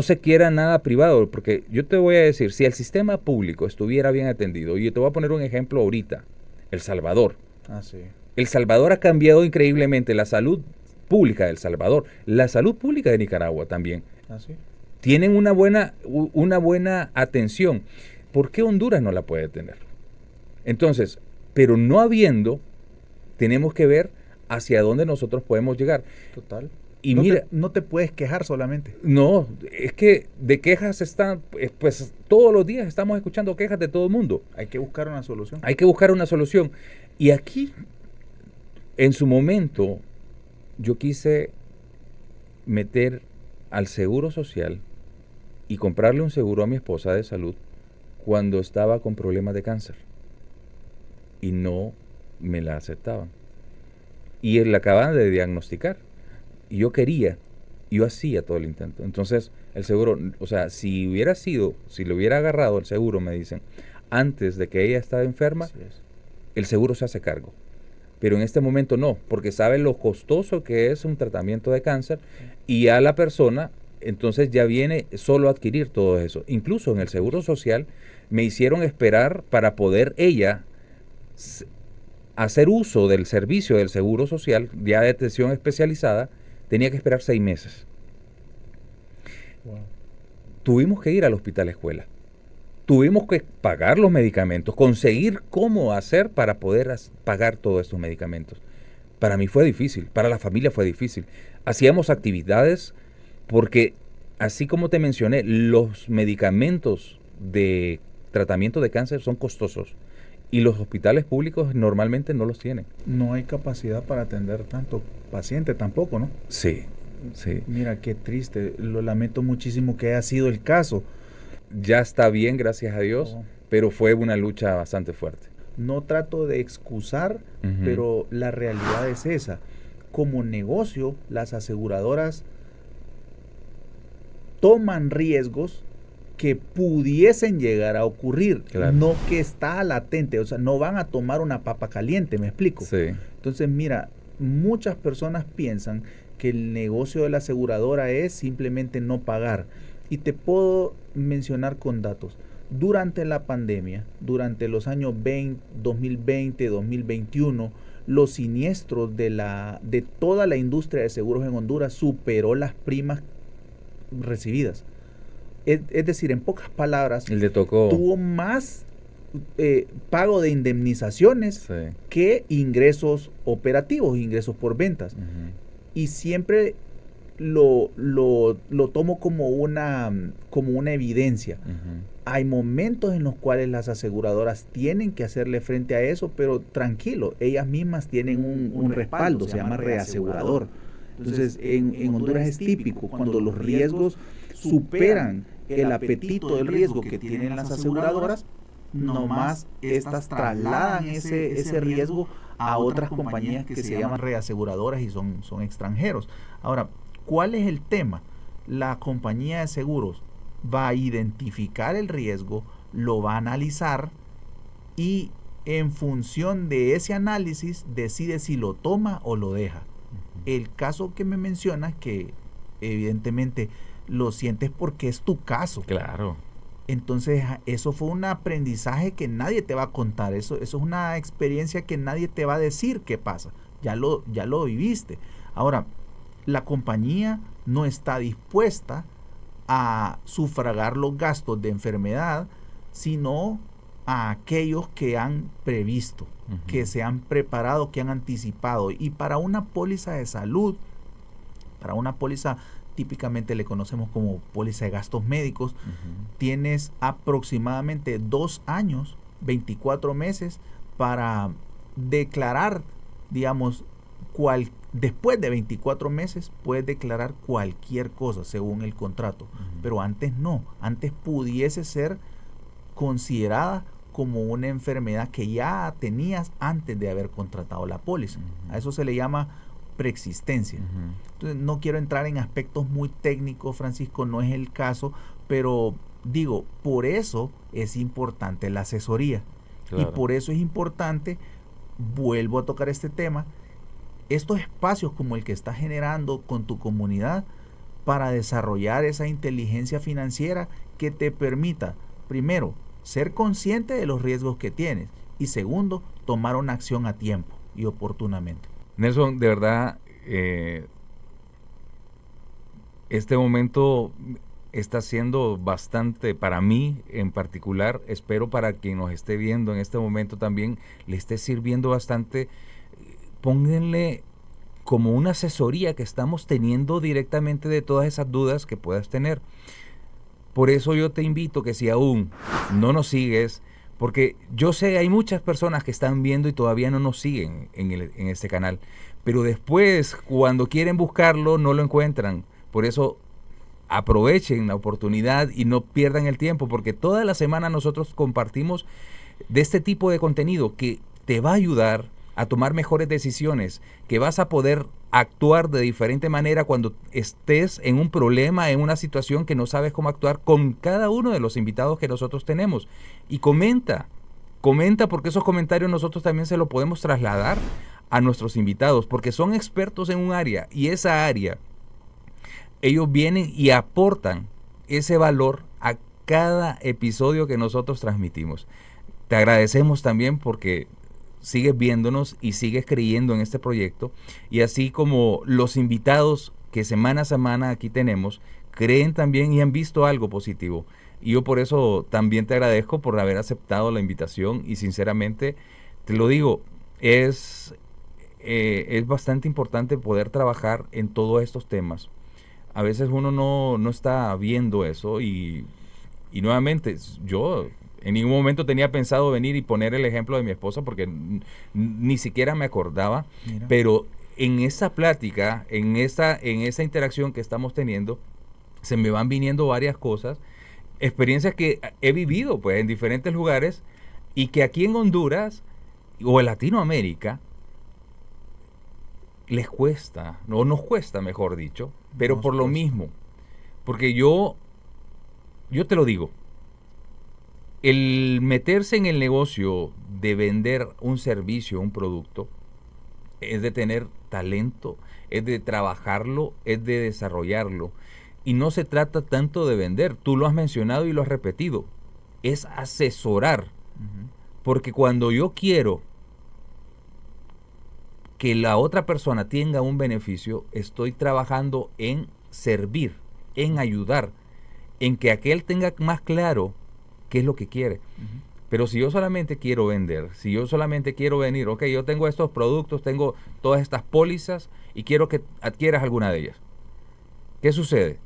se quiera nada privado, porque yo te voy a decir, si el sistema público estuviera bien atendido, y yo te voy a poner un ejemplo ahorita, El Salvador. Sí. El Salvador ha cambiado increíblemente, la salud pública de El Salvador, la salud pública de Nicaragua también. Sí. Tienen una buena atención. ¿Por qué Honduras no la puede tener? Entonces, pero no habiendo, tenemos que ver hacia dónde nosotros podemos llegar. Total. Y mira, no te puedes quejar solamente. No, es que de quejas pues todos los días estamos escuchando quejas de todo el mundo. Hay que buscar una solución. Hay que buscar una solución. Y aquí, en su momento, yo quise meter al Seguro Social y comprarle un seguro a mi esposa de salud cuando estaba con problemas de cáncer y no me la aceptaban. Y la acababan de diagnosticar. Y yo hacía todo el intento. Entonces, el seguro, o sea, si le hubiera agarrado el seguro, me dicen, antes de que ella estaba enferma, el seguro se hace cargo. Pero en este momento no, porque sabe lo costoso que es un tratamiento de cáncer y a la persona, entonces ya viene solo a adquirir todo eso. Incluso en el Seguro Social me hicieron esperar para poder ella hacer uso del servicio del Seguro Social, ya de atención especializada, tenía que esperar 6 meses. Wow. Tuvimos que ir al hospital escuela. Tuvimos que pagar los medicamentos, conseguir cómo hacer para poder pagar todos estos medicamentos. Para mí fue difícil, para la familia fue difícil. Hacíamos actividades porque, así como te mencioné, los medicamentos de tratamiento de cáncer son costosos y los hospitales públicos normalmente no los tienen. No hay capacidad para atender tanto paciente tampoco, ¿no? Sí, sí. Mira, qué triste, lo lamento muchísimo que haya sido el caso. Ya está bien, gracias a Dios, pero fue una lucha bastante fuerte. No trato de excusar, pero la realidad es esa. Como negocio, las aseguradoras toman riesgos que pudiesen llegar a ocurrir, claro. No que está latente, o sea, no van a tomar una papa caliente, ¿me explico? Sí. Entonces, mira, muchas personas piensan que el negocio de la aseguradora es simplemente no pagar. Y te puedo mencionar con datos. Durante la pandemia, durante los años 2020, 2021, los siniestros de toda la industria de seguros en Honduras superó las primas recibidas. Es decir, en pocas palabras, tuvo más pago de indemnizaciones que ingresos operativos, ingresos por ventas. Y siempre lo tomo como una evidencia. Hay momentos en los cuales las aseguradoras tienen que hacerle frente a eso, pero tranquilo, ellas mismas tienen un respaldo, se llama reasegurador. Entonces, en Honduras es típico, cuando los riesgos superan el apetito del riesgo que tienen las aseguradoras, nomás estas trasladan ese riesgo a otras compañías que se llaman reaseguradoras y son extranjeros. Ahora, ¿cuál es el tema? La compañía de seguros va a identificar el riesgo, lo va a analizar y en función de ese análisis decide si lo toma o lo deja. El caso que me mencionas, que evidentemente lo sientes porque es tu caso. Claro. Entonces, eso fue un aprendizaje que nadie te va a contar. Eso es una experiencia que nadie te va a decir qué pasa. Ya lo viviste. Ahora, la compañía no está dispuesta a sufragar los gastos de enfermedad, sino a aquellos que han previsto, que se han preparado, que han anticipado. Y para una póliza de salud, para una póliza típicamente le conocemos como póliza de gastos médicos, tienes aproximadamente 2 años, 24 meses para declarar, digamos, después de 24 meses puedes declarar cualquier cosa según el contrato, pero antes no, antes pudiese ser considerada como una enfermedad que ya tenías antes de haber contratado la póliza. A eso se le llama preexistencia. Entonces, no quiero entrar en aspectos muy técnicos, Francisco, no es el caso, pero digo, por eso es importante la asesoría. Claro. Y por eso es importante, vuelvo a tocar este tema, estos espacios como el que estás generando con tu comunidad para desarrollar esa inteligencia financiera que te permita, primero, ser consciente de los riesgos que tienes y segundo, tomar una acción a tiempo y oportunamente. Nelson, de verdad, este momento está siendo bastante, para mí en particular, espero para quien nos esté viendo en este momento también, le esté sirviendo bastante. Pónganle como una asesoría que estamos teniendo directamente de todas esas dudas que puedas tener. Por eso yo te invito que si aún no nos sigues, porque yo sé hay muchas personas que están viendo y todavía no nos siguen en este canal, pero después cuando quieren buscarlo no lo encuentran. Por eso aprovechen la oportunidad y no pierdan el tiempo, porque toda la semana nosotros compartimos de este tipo de contenido que te va a ayudar a tomar mejores decisiones, que vas a poder actuar de diferente manera cuando estés en un problema, en una situación que no sabes cómo actuar, con cada uno de los invitados que nosotros tenemos. Y comenta porque esos comentarios nosotros también se lo podemos trasladar a nuestros invitados, porque son expertos en un área, y esa área, ellos vienen y aportan ese valor a cada episodio que nosotros transmitimos. Te agradecemos también porque sigues viéndonos y sigues creyendo en este proyecto, y así como los invitados que semana a semana aquí tenemos, creen también y han visto algo positivo. Y yo por eso también te agradezco por haber aceptado la invitación, y sinceramente te lo digo, es bastante importante poder trabajar en todos estos temas. A veces uno no está viendo eso, y nuevamente yo en ningún momento tenía pensado venir y poner el ejemplo de mi esposa porque ni siquiera me acordaba. Mira. Pero en esa plática, en esa interacción que estamos teniendo, se me van viniendo varias cosas, experiencias que he vivido pues en diferentes lugares, y que aquí en Honduras o en Latinoamérica les cuesta, o nos cuesta, mejor dicho, pero nos por cuesta. Lo mismo, porque yo te lo digo, el meterse en el negocio de vender un servicio, un producto, es de tener talento, es de trabajarlo, es de desarrollarlo. Y no se trata tanto de vender, tú lo has mencionado y lo has repetido, es asesorar. Porque cuando yo quiero que la otra persona tenga un beneficio, estoy trabajando en servir, en ayudar, en que aquel tenga más claro qué es lo que quiere. Pero si yo solamente quiero vender, si yo solamente quiero venir, ok, yo tengo estos productos, tengo todas estas pólizas y quiero que adquieras alguna de ellas. ¿Qué sucede?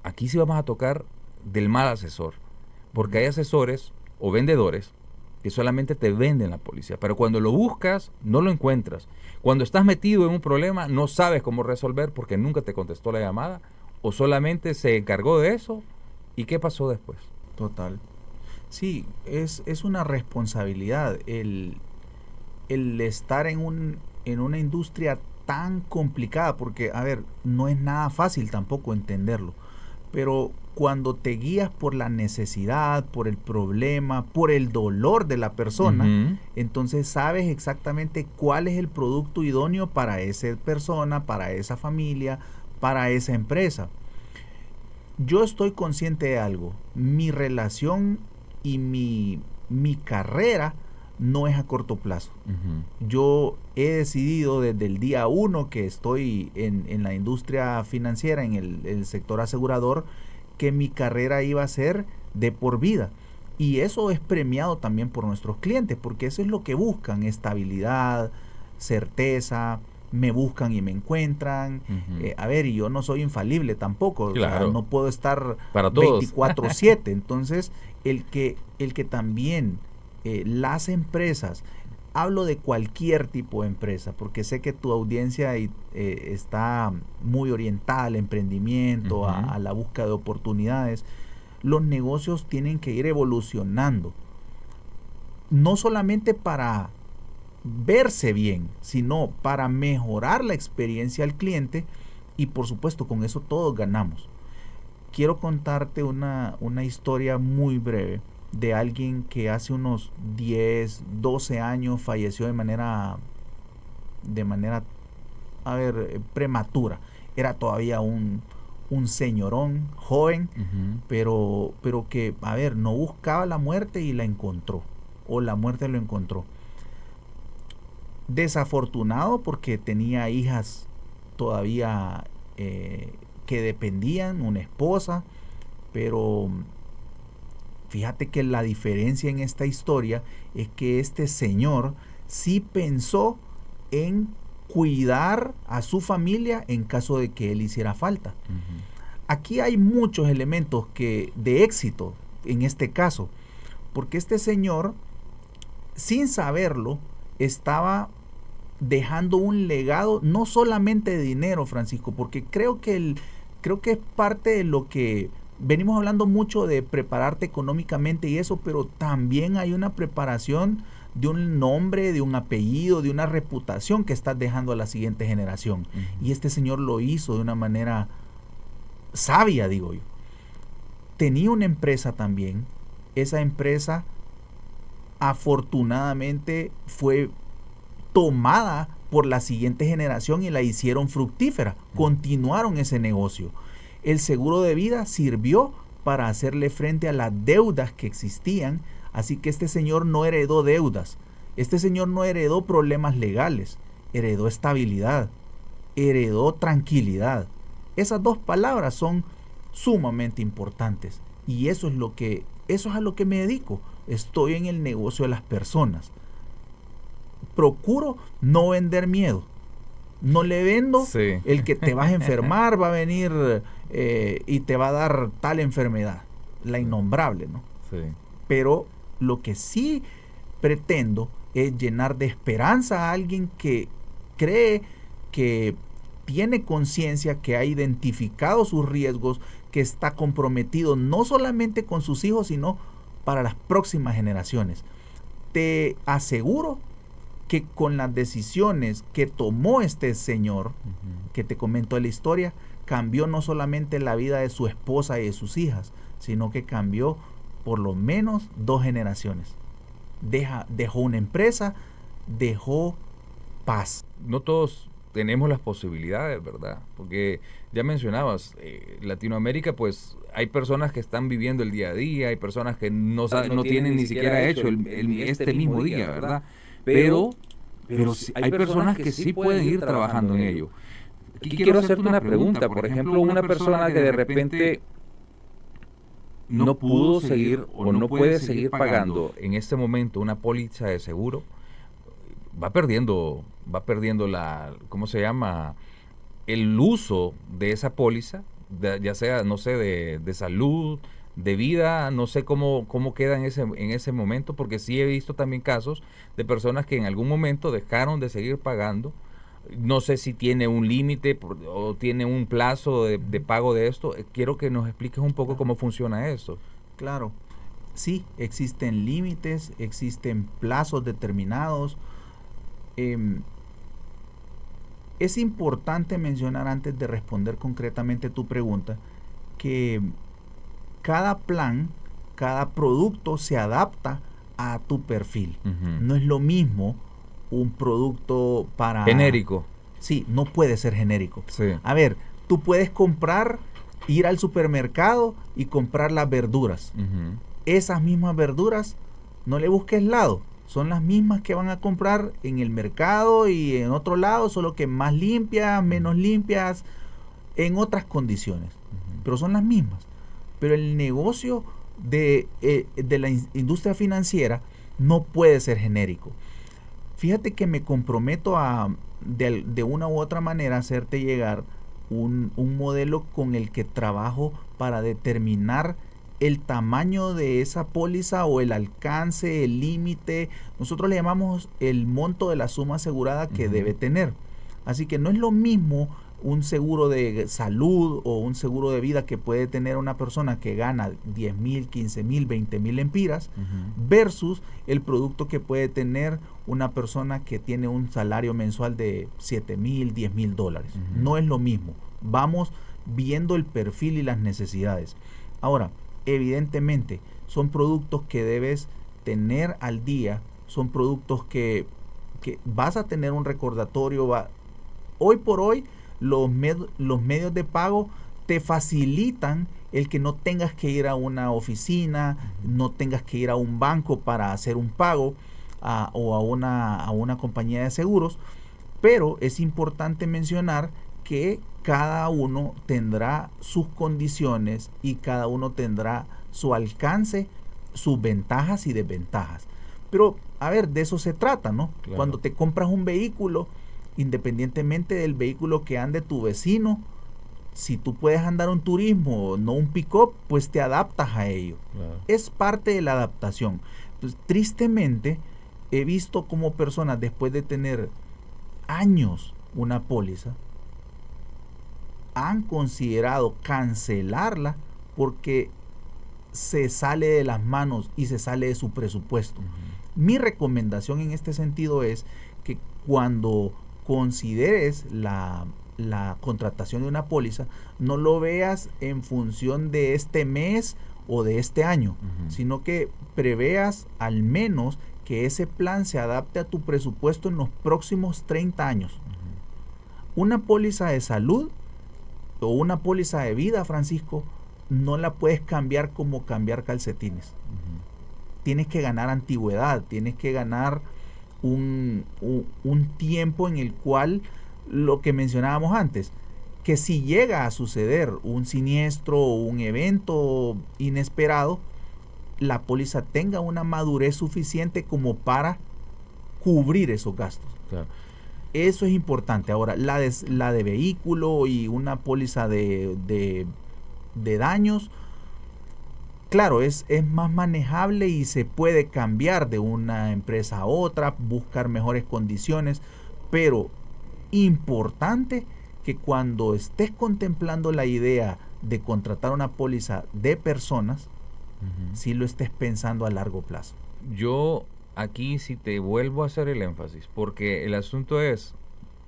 Aquí sí vamos a tocar del mal asesor, porque hay asesores o vendedores que solamente te venden la póliza, pero cuando lo buscas no lo encuentras. Cuando estás metido en un problema no sabes cómo resolver porque nunca te contestó la llamada, o solamente se encargó de eso. ¿Y qué pasó después? Total. Sí, es una responsabilidad el estar en una industria tan complicada, porque, a ver, no es nada fácil tampoco entenderlo, pero cuando te guías por la necesidad, por el problema, por el dolor de la persona, entonces sabes exactamente cuál es el producto idóneo para esa persona, para esa familia, para esa empresa. Yo estoy consciente de algo, mi relación y mi carrera no es a corto plazo. Yo he decidido desde el día 1 que estoy en la industria financiera, en el sector asegurador, que mi carrera iba a ser de por vida. Y eso es premiado también por nuestros clientes, porque eso es lo que buscan, estabilidad, certeza, me buscan y me encuentran. A ver, y yo no soy infalible tampoco, claro. O sea, no puedo estar para 24/7. Entonces, el que también las empresas, hablo de cualquier tipo de empresa, porque sé que tu audiencia está muy orientada al emprendimiento, a la búsqueda de oportunidades. Los negocios tienen que ir evolucionando, no solamente para verse bien, sino para mejorar la experiencia al cliente, y por supuesto con eso todos ganamos. Quiero contarte una historia muy breve de alguien que hace unos 10, 12 años falleció de manera prematura. Era todavía un señorón joven, pero que, a ver, no buscaba la muerte y la encontró, o la muerte lo encontró. Desafortunado porque tenía hijas todavía que dependían, una esposa, pero fíjate que la diferencia en esta historia es que este señor sí pensó en cuidar a su familia en caso de que él hiciera falta. Aquí hay muchos elementos de éxito en este caso, porque este señor, sin saberlo, estaba dejando un legado, no solamente de dinero, Francisco, porque creo que creo que es parte de lo que venimos hablando mucho de prepararte económicamente y eso, pero también hay una preparación de un nombre, de un apellido, de una reputación que estás dejando a la siguiente generación. Y este señor lo hizo de una manera sabia, digo yo. Tenía una empresa también. Esa empresa afortunadamente fue tomada por la siguiente generación y la hicieron fructífera. Continuaron ese negocio. El seguro de vida sirvió para hacerle frente a las deudas que existían. Así que este señor no heredó deudas. Este señor no heredó problemas legales. Heredó estabilidad. Heredó tranquilidad. Esas dos palabras son sumamente importantes. Y eso es a lo que me dedico. Estoy en el negocio de las personas. Procuro no vender miedo. No le vendo el que te vas a enfermar, va a venir y te va a dar tal enfermedad, la innombrable, ¿no? Sí. Pero lo que sí pretendo es llenar de esperanza a alguien que cree, que tiene conciencia, que ha identificado sus riesgos, que está comprometido no solamente con sus hijos, sino para las próximas generaciones. Te aseguro que con las decisiones que tomó este señor, que te comento la historia, cambió no solamente la vida de su esposa y de sus hijas, sino que cambió por lo menos 2 generaciones. Dejó una empresa, dejó paz. No todos tenemos las posibilidades, ¿verdad? Porque ya mencionabas, Latinoamérica, pues hay personas que están viviendo el día a día, hay personas que no tienen ni siquiera hecho este mismo día, ¿verdad? Pero hay personas que sí pueden ir trabajando en ello. Aquí quiero hacerte una pregunta. Por ejemplo, una persona que de repente no pudo seguir o no puede seguir pagando en este momento una póliza de seguro, va perdiendo ¿cómo se llama? El uso de esa póliza, ya sea, no sé, de salud, de vida, no sé cómo queda en ese momento, porque sí he visto también casos de personas que en algún momento dejaron de seguir pagando. No sé si tiene un límite o tiene un plazo de pago de esto. Quiero que nos expliques un poco cómo funciona eso. Claro, sí, existen límites, existen plazos determinados. Es importante mencionar, antes de responder concretamente tu pregunta, que cada plan, cada producto se adapta a tu perfil. No es lo mismo un producto para... genérico. Sí, no puede ser genérico. Sí. A ver, tú puedes ir al supermercado y comprar las verduras. Esas mismas verduras, no le busques lado. Son las mismas que van a comprar en el mercado y en otro lado, solo que más limpias, menos limpias, en otras condiciones. Pero son las mismas. Pero el negocio de la industria financiera no puede ser genérico. Fíjate que me comprometo de una u otra manera, hacerte llegar un modelo con el que trabajo para determinar el tamaño de esa póliza o el alcance, el límite. Nosotros le llamamos el monto de la suma asegurada que debe tener. Así que no es lo mismo un seguro de salud o un seguro de vida que puede tener una persona que gana 10,000, 15,000, 20,000 empiras versus el producto que puede tener una persona que tiene un salario mensual de 7,000, 10,000 dólares. No es lo mismo. Vamos viendo el perfil y las necesidades. Ahora, evidentemente, son productos que debes tener al día, son productos que vas a tener un recordatorio. Hoy por hoy, los medios de pago te facilitan el que no tengas que ir a una oficina, no tengas que ir a un banco para hacer un pago o a una compañía de seguros, pero es importante mencionar que cada uno tendrá sus condiciones y cada uno tendrá su alcance, sus ventajas y desventajas. Pero, a ver, de eso se trata, ¿no? Claro. Cuando te compras un vehículo, independientemente del vehículo que ande tu vecino, si tú puedes andar un turismo, no un pick-up, pues te adaptas a ello. Claro. Es parte de la adaptación. Entonces, tristemente, he visto como personas, después de tener años una póliza, han considerado cancelarla porque se sale de las manos y se sale de su presupuesto. Mi recomendación en este sentido es que cuando consideres la contratación de una póliza, no lo veas en función de este mes o de este año, sino que preveas al menos que ese plan se adapte a tu presupuesto en los próximos 30 años. Una póliza de salud o una póliza de vida, Francisco, no la puedes cambiar como cambiar calcetines. Tienes que ganar antigüedad, tienes que ganar un tiempo en el cual, lo que mencionábamos antes, que si llega a suceder un siniestro o un evento inesperado, la póliza tenga una madurez suficiente como para cubrir esos gastos. Claro. Eso es importante. Ahora, la de vehículo y una póliza de daños, claro, es más manejable y se puede cambiar de una empresa a otra, buscar mejores condiciones, pero importante que cuando estés contemplando la idea de contratar una póliza de personas, sí lo estés pensando a largo plazo. Yo aquí sí te vuelvo a hacer el énfasis, porque el asunto es,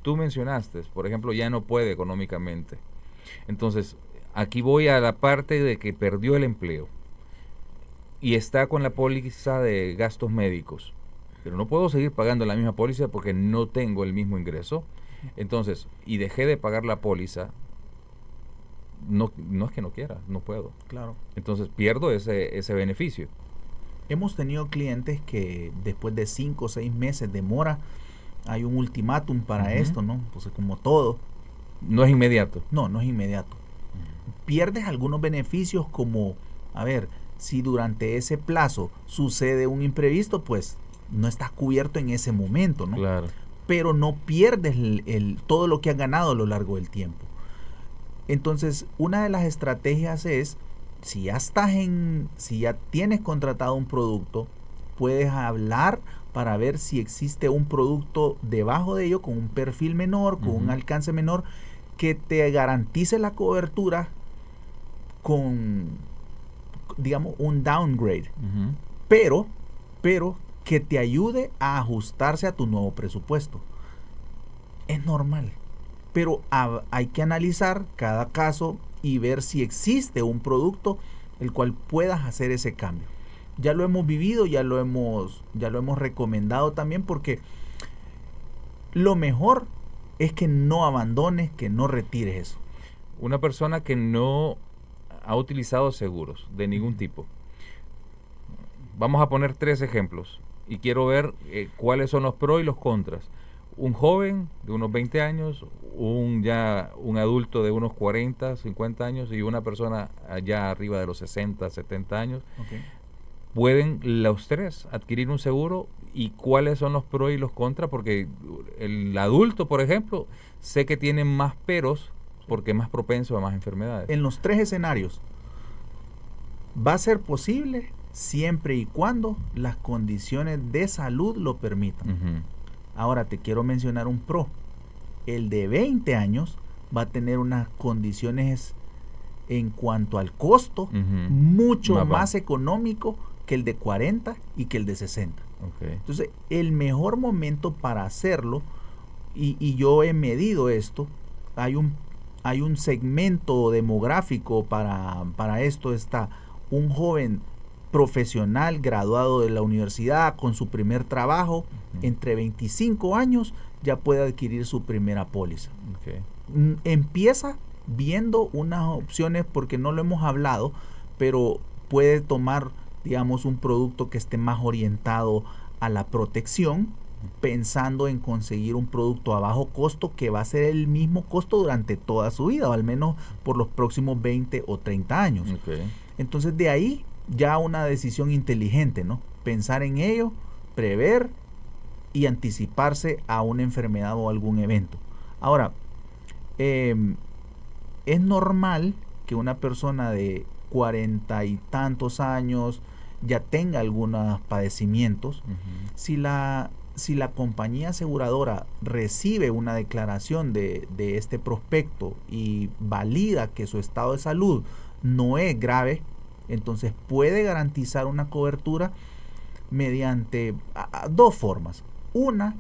tú mencionaste, por ejemplo, ya no puede económicamente. Entonces, aquí voy a la parte de que perdió el empleo y está con la póliza de gastos médicos, pero no puedo seguir pagando la misma póliza porque no tengo el mismo ingreso. Entonces, y dejé de pagar la póliza, no es que no quiera, no puedo. Claro. Entonces pierdo ese beneficio. Hemos tenido clientes que después de 5 o 6 meses de mora, hay un ultimátum para esto, ¿no? Entonces, como todo. No es inmediato. No es inmediato. Pierdes algunos beneficios como, a ver, si durante ese plazo sucede un imprevisto, pues no estás cubierto en ese momento, ¿no? Claro. Pero no pierdes todo lo que has ganado a lo largo del tiempo. Entonces, una de las estrategias es, si ya tienes contratado un producto, puedes hablar para ver si existe un producto debajo de ello con un perfil menor, con un alcance menor, que te garantice la cobertura con, digamos, un downgrade, pero que te ayude a ajustarse a tu nuevo presupuesto. Es normal, pero hay que analizar cada caso y ver si existe un producto el cual puedas hacer ese cambio. Ya lo hemos vivido, ya lo hemos recomendado también, porque lo mejor es que no abandones, que no retires eso. Una persona que no ha utilizado seguros de ningún tipo. Vamos a poner 3 ejemplos y quiero ver cuáles son los pros y los contras. Un joven de unos 20 años, un adulto de unos 40, 50 años y una persona allá arriba de los 60, 70 años. Okay. ¿Pueden los 3 adquirir un seguro? ¿Y cuáles son los pros y los contras? Porque el adulto, por ejemplo, sé que tiene más peros porque es más propenso a más enfermedades. En los 3 escenarios va a ser posible siempre y cuando las condiciones de salud lo permitan. Ahora te quiero mencionar un pro. El de 20 años va a tener unas condiciones en cuanto al costo mucho más económico que el de 40 y que el de 60. Okay. Entonces, el mejor momento para hacerlo, y yo he medido esto, hay un segmento demográfico para esto. Está un joven profesional graduado de la universidad con su primer trabajo, entre 25 años ya puede adquirir su primera póliza. Okay. Empieza viendo unas opciones, porque no lo hemos hablado, pero puede tomar, digamos, un producto que esté más orientado a la protección, pensando en conseguir un producto a bajo costo que va a ser el mismo costo durante toda su vida, o al menos por los próximos 20 o 30 años. Okay. Entonces, de ahí ya una decisión inteligente, ¿no? Pensar en ello, prever y anticiparse a una enfermedad o algún evento. Ahora, es normal que una persona de 40 y tantos años ya tenga algunos padecimientos. Si la si la compañía aseguradora recibe una declaración de este prospecto y valida que su estado de salud no es grave, entonces puede garantizar una cobertura mediante dos formas. Una,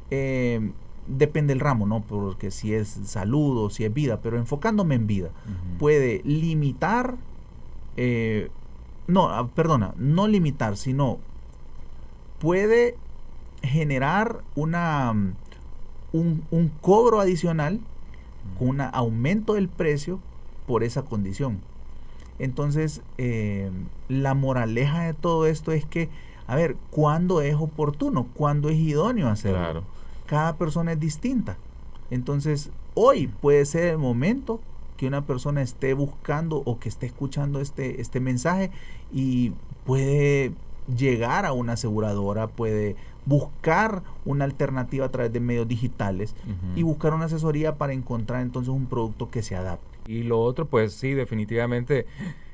depende del ramo, ¿no? Porque si es salud o si es vida, pero enfocándome en vida, puede limitar, no limitar, sino puede generar un cobro adicional con un aumento del precio por esa condición. Entonces, la moraleja de todo esto es que, a ver, ¿cuándo es oportuno? ¿Cuándo es idóneo hacerlo? Claro. Cada persona es distinta. Entonces, hoy puede ser el momento que una persona esté buscando o que esté escuchando este mensaje y puede llegar a una aseguradora, puede buscar una alternativa a través de medios digitales y buscar una asesoría para encontrar entonces un producto que se adapte. Y lo otro, pues sí, definitivamente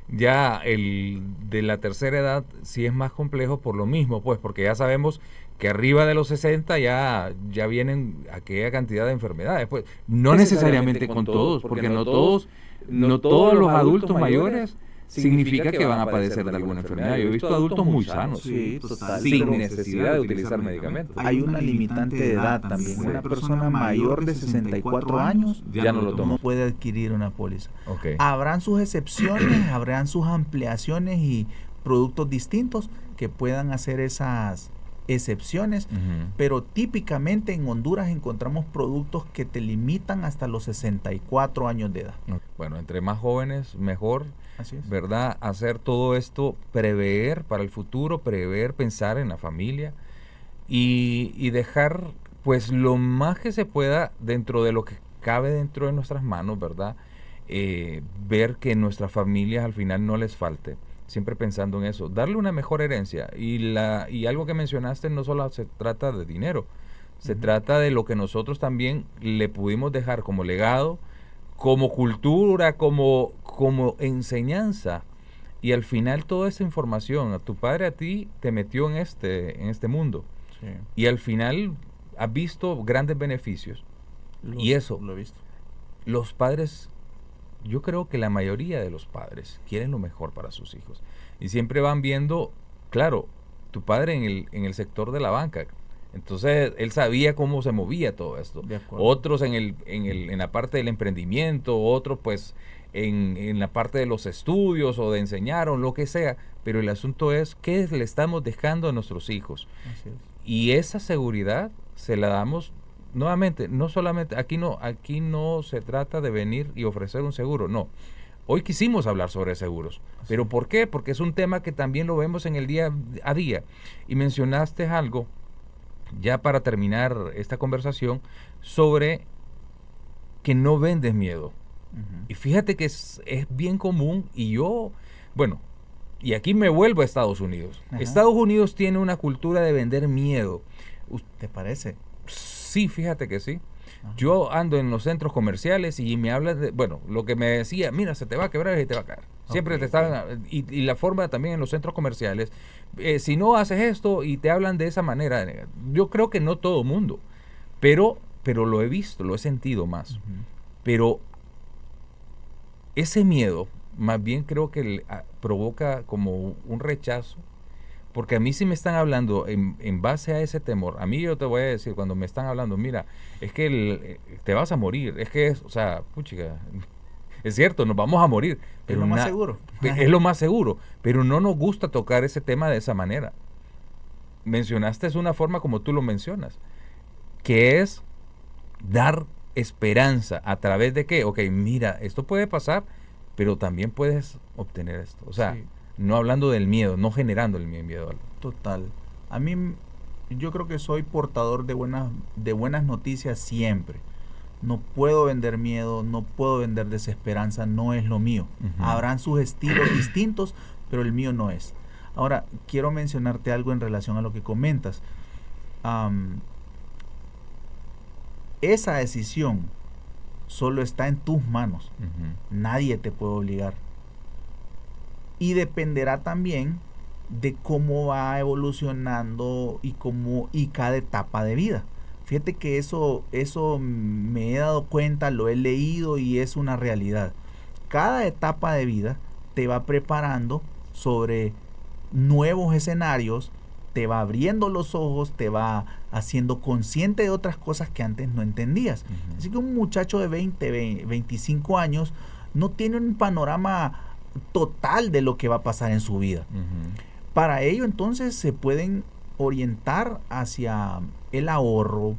ya el de la tercera edad sí es más complejo por lo mismo, pues porque ya sabemos que arriba de los 60 ya vienen aquella cantidad de enfermedades, pues no necesariamente con todos, porque no todos los adultos mayores significa que van a padecer de alguna enfermedad. Yo he visto adultos muy sanos, sí, total, sin necesidad de utilizar medicamentos. Hay una limitante de edad también. Una persona mayor de 64 años ya no lo toma. No puede adquirir una póliza. Okay. Habrán sus excepciones, habrán sus ampliaciones y productos distintos que puedan hacer esas excepciones, pero típicamente en Honduras encontramos productos que te limitan hasta los 64 años de edad. Bueno, entre más jóvenes, mejor. Así es. ¿Verdad? Hacer todo esto, prever para el futuro, pensar en la familia y dejar pues lo más que se pueda dentro de lo que cabe dentro de nuestras manos, ¿verdad? Ver que nuestras familias al final no les falte, siempre pensando en eso, darle una mejor herencia y algo que mencionaste no solo se trata de dinero, se trata de lo que nosotros también le pudimos dejar como legado, como cultura, como enseñanza, y al final toda esa información, a tu padre a ti te metió en este mundo, sí. Y al final has visto grandes beneficios, y eso, lo he visto. Los padres, yo creo que la mayoría de los padres quieren lo mejor para sus hijos, y siempre van viendo, claro, tu padre en el sector de la banca, entonces él sabía cómo se movía todo esto. Otros en la parte del emprendimiento, otros pues en la parte de los estudios o de enseñar o lo que sea, pero el asunto es qué le estamos dejando a nuestros hijos. Así es. Y esa seguridad se la damos nuevamente, no solamente, aquí no se trata de venir y ofrecer un seguro, no. Hoy quisimos hablar sobre seguros, pero ¿por qué? Porque es un tema que también lo vemos en el día a día. Y mencionaste algo, ya para terminar esta conversación, sobre que no vendes miedo. Y fíjate que es bien común y y aquí me vuelvo a Estados Unidos. Estados Unidos tiene una cultura de vender miedo. ¿Te parece? Sí, fíjate que sí. Yo ando en los centros comerciales y me hablan de, lo que me decía, mira, se te va a quebrar y te va a caer. Siempre te estaban, y la forma también en los centros comerciales, si no haces esto y te hablan de esa manera, yo creo que no todo mundo, pero lo he visto, lo he sentido más. Pero ese miedo, más bien creo que provoca como un rechazo, porque a mí sí me están hablando en base a ese temor. A mí yo te voy a decir, cuando me están hablando, mira, es que te vas a morir, es que puchica, es cierto, nos vamos a morir. Pero es lo más seguro. Es lo más seguro, pero no nos gusta tocar ese tema de esa manera. Mencionaste es una forma como tú lo mencionas, que es dar esperanza a través de qué, mira, esto puede pasar, pero también puedes obtener esto. O sea, sí. No hablando del miedo, no generando el miedo. Total. A mí, yo creo que soy portador de buenas noticias siempre. No puedo vender miedo, no puedo vender desesperanza, no es lo mío. Habrán sus estilos distintos, pero el mío no es. Ahora, quiero mencionarte algo en relación a lo que comentas. Esa decisión solo está en tus manos. Nadie te puede obligar. Y dependerá también de cómo va evolucionando y cada etapa de vida. Fíjate que eso me he dado cuenta, lo he leído y es una realidad. Cada etapa de vida te va preparando sobre nuevos escenarios, te va abriendo los ojos, te va haciendo consciente de otras cosas que antes no entendías. Uh-huh. Así que un muchacho de 25 años no tiene un panorama total de lo que va a pasar en su vida. Uh-huh. Para ello, entonces, se pueden orientar hacia el ahorro.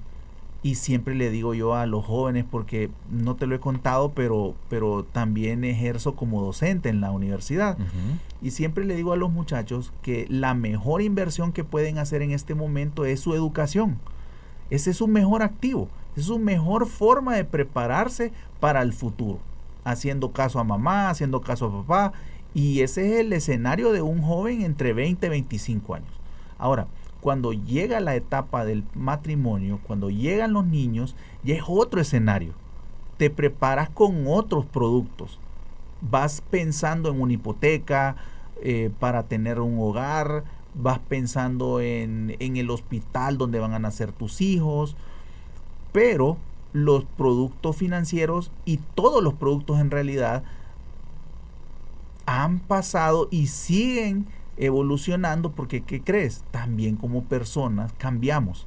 Y siempre le digo yo a los jóvenes, porque no te lo he contado, pero también ejerzo como docente en la universidad. Uh-huh. Y siempre le digo a los muchachos que la mejor inversión que pueden hacer en este momento es su educación. Ese es su mejor activo, es su mejor forma de prepararse para el futuro. Haciendo caso a mamá, haciendo caso a papá. Y ese es el escenario de un joven entre 20 y 25 años. Ahora, cuando llega la etapa del matrimonio, cuando llegan los niños, ya es otro escenario. Te preparas con otros productos. Vas pensando en una hipoteca para tener un hogar, vas pensando en el hospital donde van a nacer tus hijos, pero los productos financieros y todos los productos en realidad han pasado y siguen evolucionando, porque ¿qué crees? También como personas cambiamos.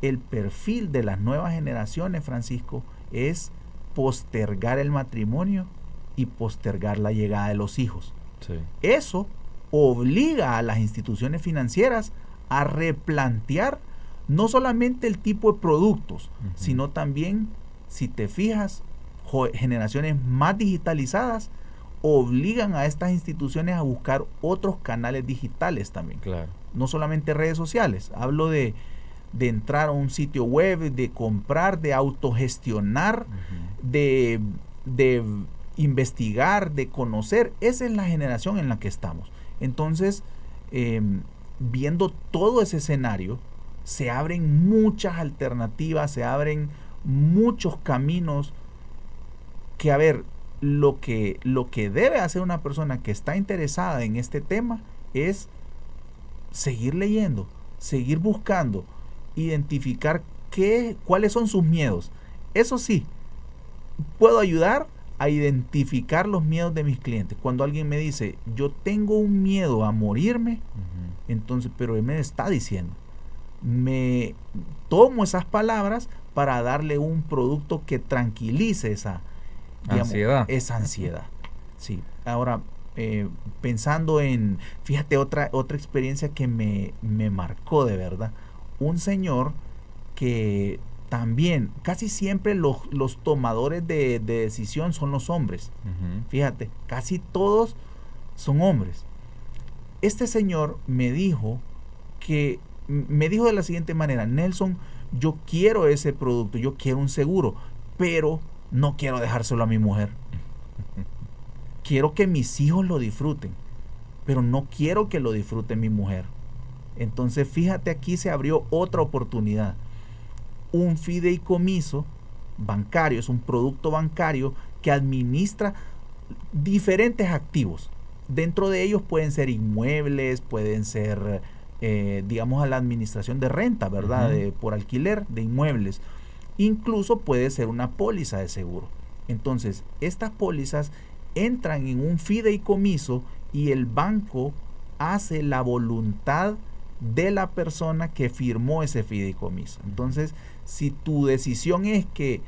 El perfil de las nuevas generaciones, Francisco, es postergar el matrimonio y postergar la llegada de los hijos. Sí. Eso obliga a las instituciones financieras a replantear no solamente el tipo de productos, uh-huh, sino también, si te fijas, generaciones más digitalizadas obligan a estas instituciones a buscar otros canales digitales también. Claro. No solamente redes sociales. Hablo de entrar a un sitio web, de comprar, de autogestionar, uh-huh, de investigar, de conocer. Esa es la generación en la que estamos. Entonces, viendo todo ese escenario, se abren muchas alternativas, se abren muchos caminos que, a ver, lo que debe hacer una persona que está interesada en este tema es seguir leyendo, seguir buscando, identificar cuáles son sus miedos. Eso sí, puedo ayudar a identificar los miedos de mis clientes. Cuando alguien me dice, yo tengo un miedo a morirme, uh-huh, entonces, pero él me está diciendo, me tomo esas palabras para darle un producto que tranquilice esa ansiedad. Sí. Ahora, pensando en, fíjate, otra experiencia que me marcó de verdad. Un señor que también, casi siempre los tomadores de decisión son los hombres. Uh-huh. Fíjate, casi todos son hombres. Este señor me dijo de la siguiente manera: Nelson, yo quiero ese producto, yo quiero un seguro, pero no quiero dejárselo a mi mujer. Quiero que mis hijos lo disfruten, pero no quiero que lo disfrute mi mujer. Entonces, fíjate, aquí se abrió otra oportunidad. Un fideicomiso bancario, es un producto bancario que administra diferentes activos. Dentro de ellos pueden ser inmuebles, pueden ser, digamos, a la administración de renta, ¿verdad? Uh-huh. Por alquiler de inmuebles. Incluso puede ser una póliza de seguro. Entonces, estas pólizas entran en un fideicomiso y el banco hace la voluntad de la persona que firmó ese fideicomiso. Entonces, si tu decisión es que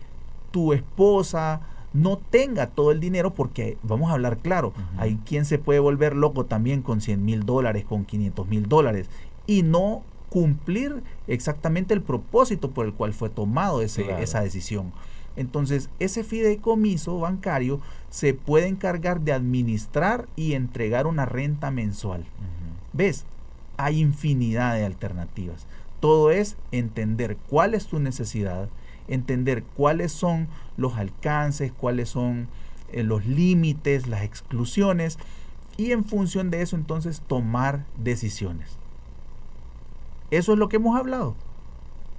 tu esposa no tenga todo el dinero, porque vamos a hablar claro, uh-huh, hay quien se puede volver loco también con $100,000, con $500,000 y no cumplir exactamente el propósito por el cual fue tomado esa decisión. Entonces, ese fideicomiso bancario se puede encargar de administrar y entregar una renta mensual. Uh-huh. ¿Ves? Hay infinidad de alternativas. Todo es entender cuál es tu necesidad, entender cuáles son los alcances, cuáles son los límites, las exclusiones, y en función de eso entonces tomar decisiones. Eso es lo que hemos hablado.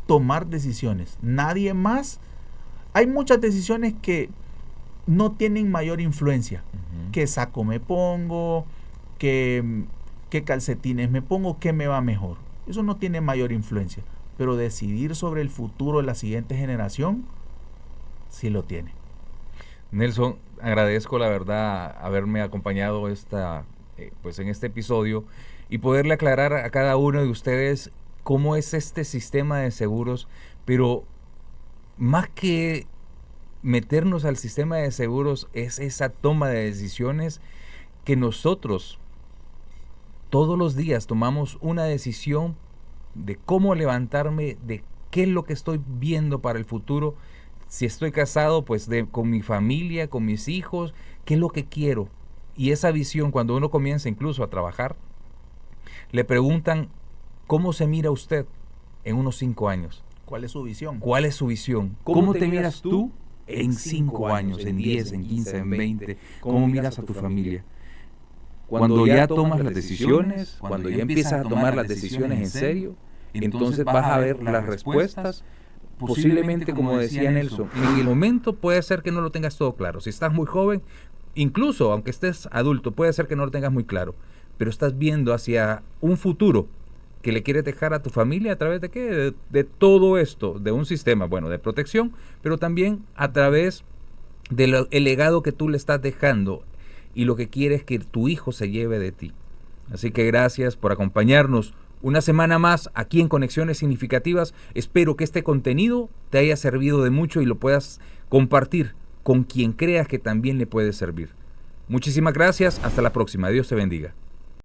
Tomar decisiones. Nadie más. Hay muchas decisiones que no tienen mayor influencia. Uh-huh. ¿Qué saco me pongo? ¿Qué qué calcetines me pongo, qué me va mejor. Eso no tiene mayor influencia, pero decidir sobre el futuro de la siguiente generación sí lo tiene. Nelson, agradezco la verdad haberme acompañado pues en este episodio y poderle aclarar a cada uno de ustedes cómo es este sistema de seguros, pero más que meternos al sistema de seguros es esa toma de decisiones que nosotros todos los días tomamos una decisión de cómo levantarme, de qué es lo que estoy viendo para el futuro. Si estoy casado, pues con mi familia, con mis hijos, qué es lo que quiero. Y esa visión, cuando uno comienza incluso a trabajar, le preguntan, ¿cómo se mira usted en unos 5 años? ¿Cuál es su visión? ¿Cuál es su visión? ¿Cómo te miras tú en 5 años, en 10, en 15, en 20? ¿Cómo miras a tu familia? Cuando ya tomas las decisiones, cuando ya empiezas a tomar las decisiones en serio, entonces vas a ver las respuestas, posiblemente como decía Nelson. En el momento puede ser que no lo tengas todo claro. Si estás muy joven, incluso aunque estés adulto, puede ser que no lo tengas muy claro, pero estás viendo hacia un futuro que le quieres dejar a tu familia a través de qué, de todo esto, de un sistema, bueno, de protección, pero también a través del legado que tú le estás dejando y lo que quieres que tu hijo se lleve de ti. Así que gracias por acompañarnos una semana más aquí en Conexiones Significativas. Espero que este contenido te haya servido de mucho y lo puedas compartir con quien creas que también le puede servir. Muchísimas gracias, hasta la próxima, Dios te bendiga.